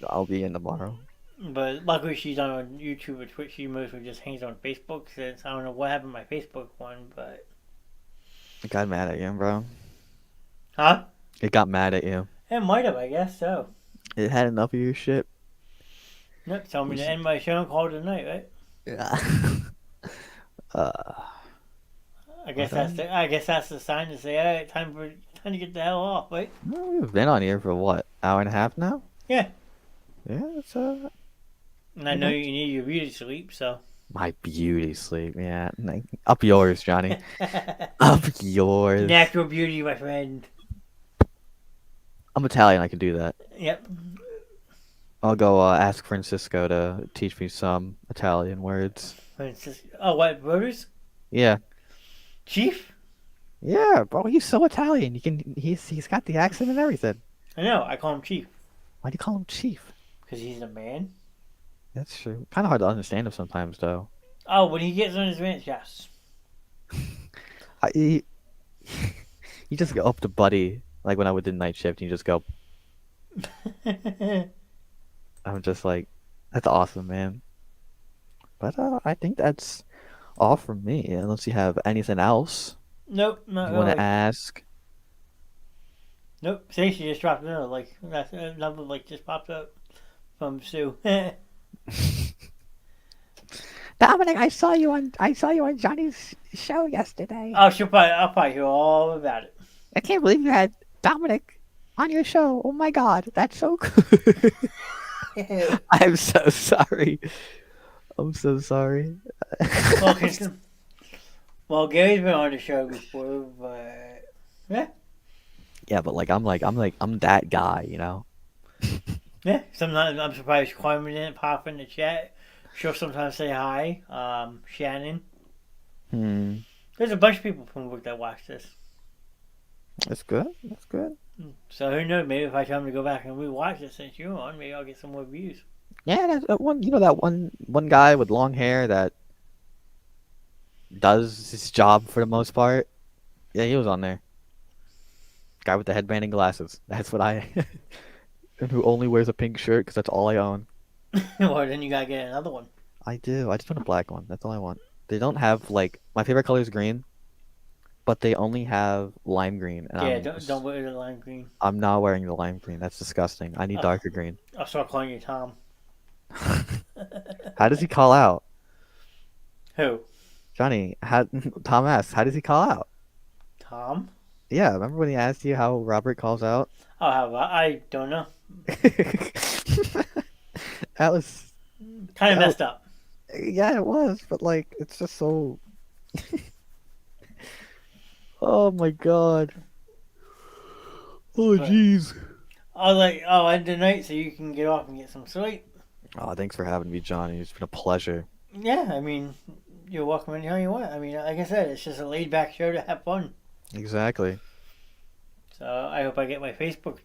I'll be in tomorrow. But luckily she's on YouTube or Twitch. She mostly just hangs on Facebook since I don't know what happened to my Facebook one, but. It got mad at you, bro. Huh? It got mad at you. It might have, I guess so. It had enough of your shit. Yep, tell me to end my show and call it a night, right? Yeah. uh, I guess that's the sign to say, alright, time to get the hell off, right? we've been on here for what, hour and a half now? Yeah. Yeah, it's And I know you need your beauty sleep, so. my beauty sleep. Yeah, up yours, Johnny. Up yours. Natural beauty, my friend. I'm Italian. I can do that. Yep. I'll go ask Francisco to teach me some Italian words. Oh, what, Brothers? Yeah. Chief? Yeah, bro, he's so Italian. He's got the accent and everything. I know. I call him Chief Why do you call him Chief? because he's a man. That's true. Kind of hard to understand him sometimes, though. Oh, when he gets on his rants, yes. I, he, you just go up to Buddy, like when I would do night shift, and you just go, I'm just like, that's awesome, man. But I think that's all from me, unless you have anything else Nope, not you want to really. ask. Nope. Stacey just dropped another like that's another like just popped up from Sue. Dominic, I saw you on Johnny's show yesterday. Oh, I'll probably hear all about it. I can't believe you had Dominic on your show. Oh my God, that's so good. I'm so sorry. I'm so sorry. well, 'cause- well, Gary's been on the show before, but yeah, Yeah, but I'm that guy, you know. yeah. Sometimes I'm surprised Carmen didn't pop in the chat. She'll sometimes say hi. Shannon. Hmm. There's a bunch of people from work that watch this. That's good. That's good. So who knows? Maybe if I tell them to go back and rewatch it since you're on, maybe I'll get some more views. Yeah, that one. You know that one guy with long hair that does his job for the most part. Yeah, he was on there. Guy with the headband and glasses. That's what I. And who only wears a pink shirt because that's all I own. Well, then you gotta get another one. I do. I just want a black one. That's all I want. They don't have like my favorite color is green, but they only have lime green, and Yeah, don't wear the lime green. I'm not wearing the lime green. That's disgusting. I need Oh, darker green. I'll start calling you Tom. How does he call out? Who? Johnny, Tom asks, how does he call out? Tom? Yeah, remember when he asked you how Robert calls out? Oh, how about I don't know. That was, Kind of that, messed up. yeah, it was, but like, it's just so. Oh my God. Oh But jeez. I was like, oh, end the night so you can get off and get some sleep. Oh, thanks for having me, Johnny. It's been a pleasure. Yeah, I mean, you're welcome anytime you want. I mean, like I said, it's just a laid back show to have fun. Exactly. So I hope I get my Facebook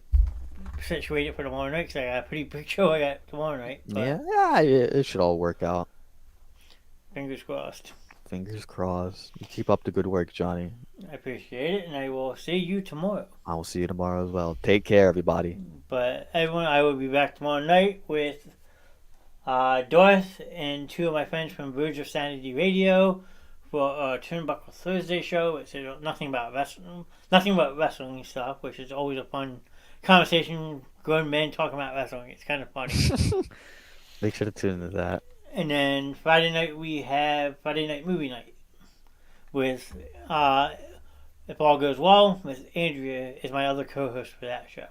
situated for tomorrow night because I got a pretty big show I got tomorrow night. But Yeah, it should all work out. fingers crossed. Fingers crossed. You keep up the good work, Johnny. I appreciate it, and I will see you tomorrow. I will see you tomorrow as well. Take care, everybody. But everyone, I will be back tomorrow night with Dorth and two of my friends from Verge of Sanity Radio for a Turnbuckle Thursday show. It's nothing about wrestling stuff, which is always a fun conversation. Grown men talking about wrestling. It's kind of funny. Make sure to tune into that. And then Friday night we have Friday night movie night with if all goes well, Miss Andrea is my other co-host for that show.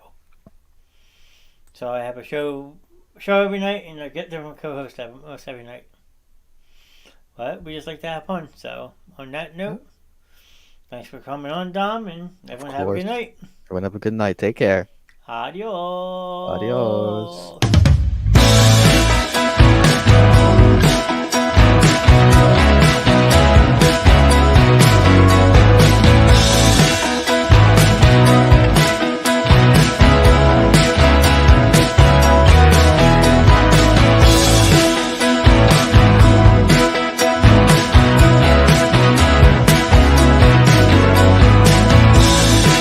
So I have a show every night, and I get different co-hosts almost every night. But we just like to have fun. So on that note, thanks for coming on, Dom, and everyone have a good night. Everyone have a good night. Take care. Adios. Adios.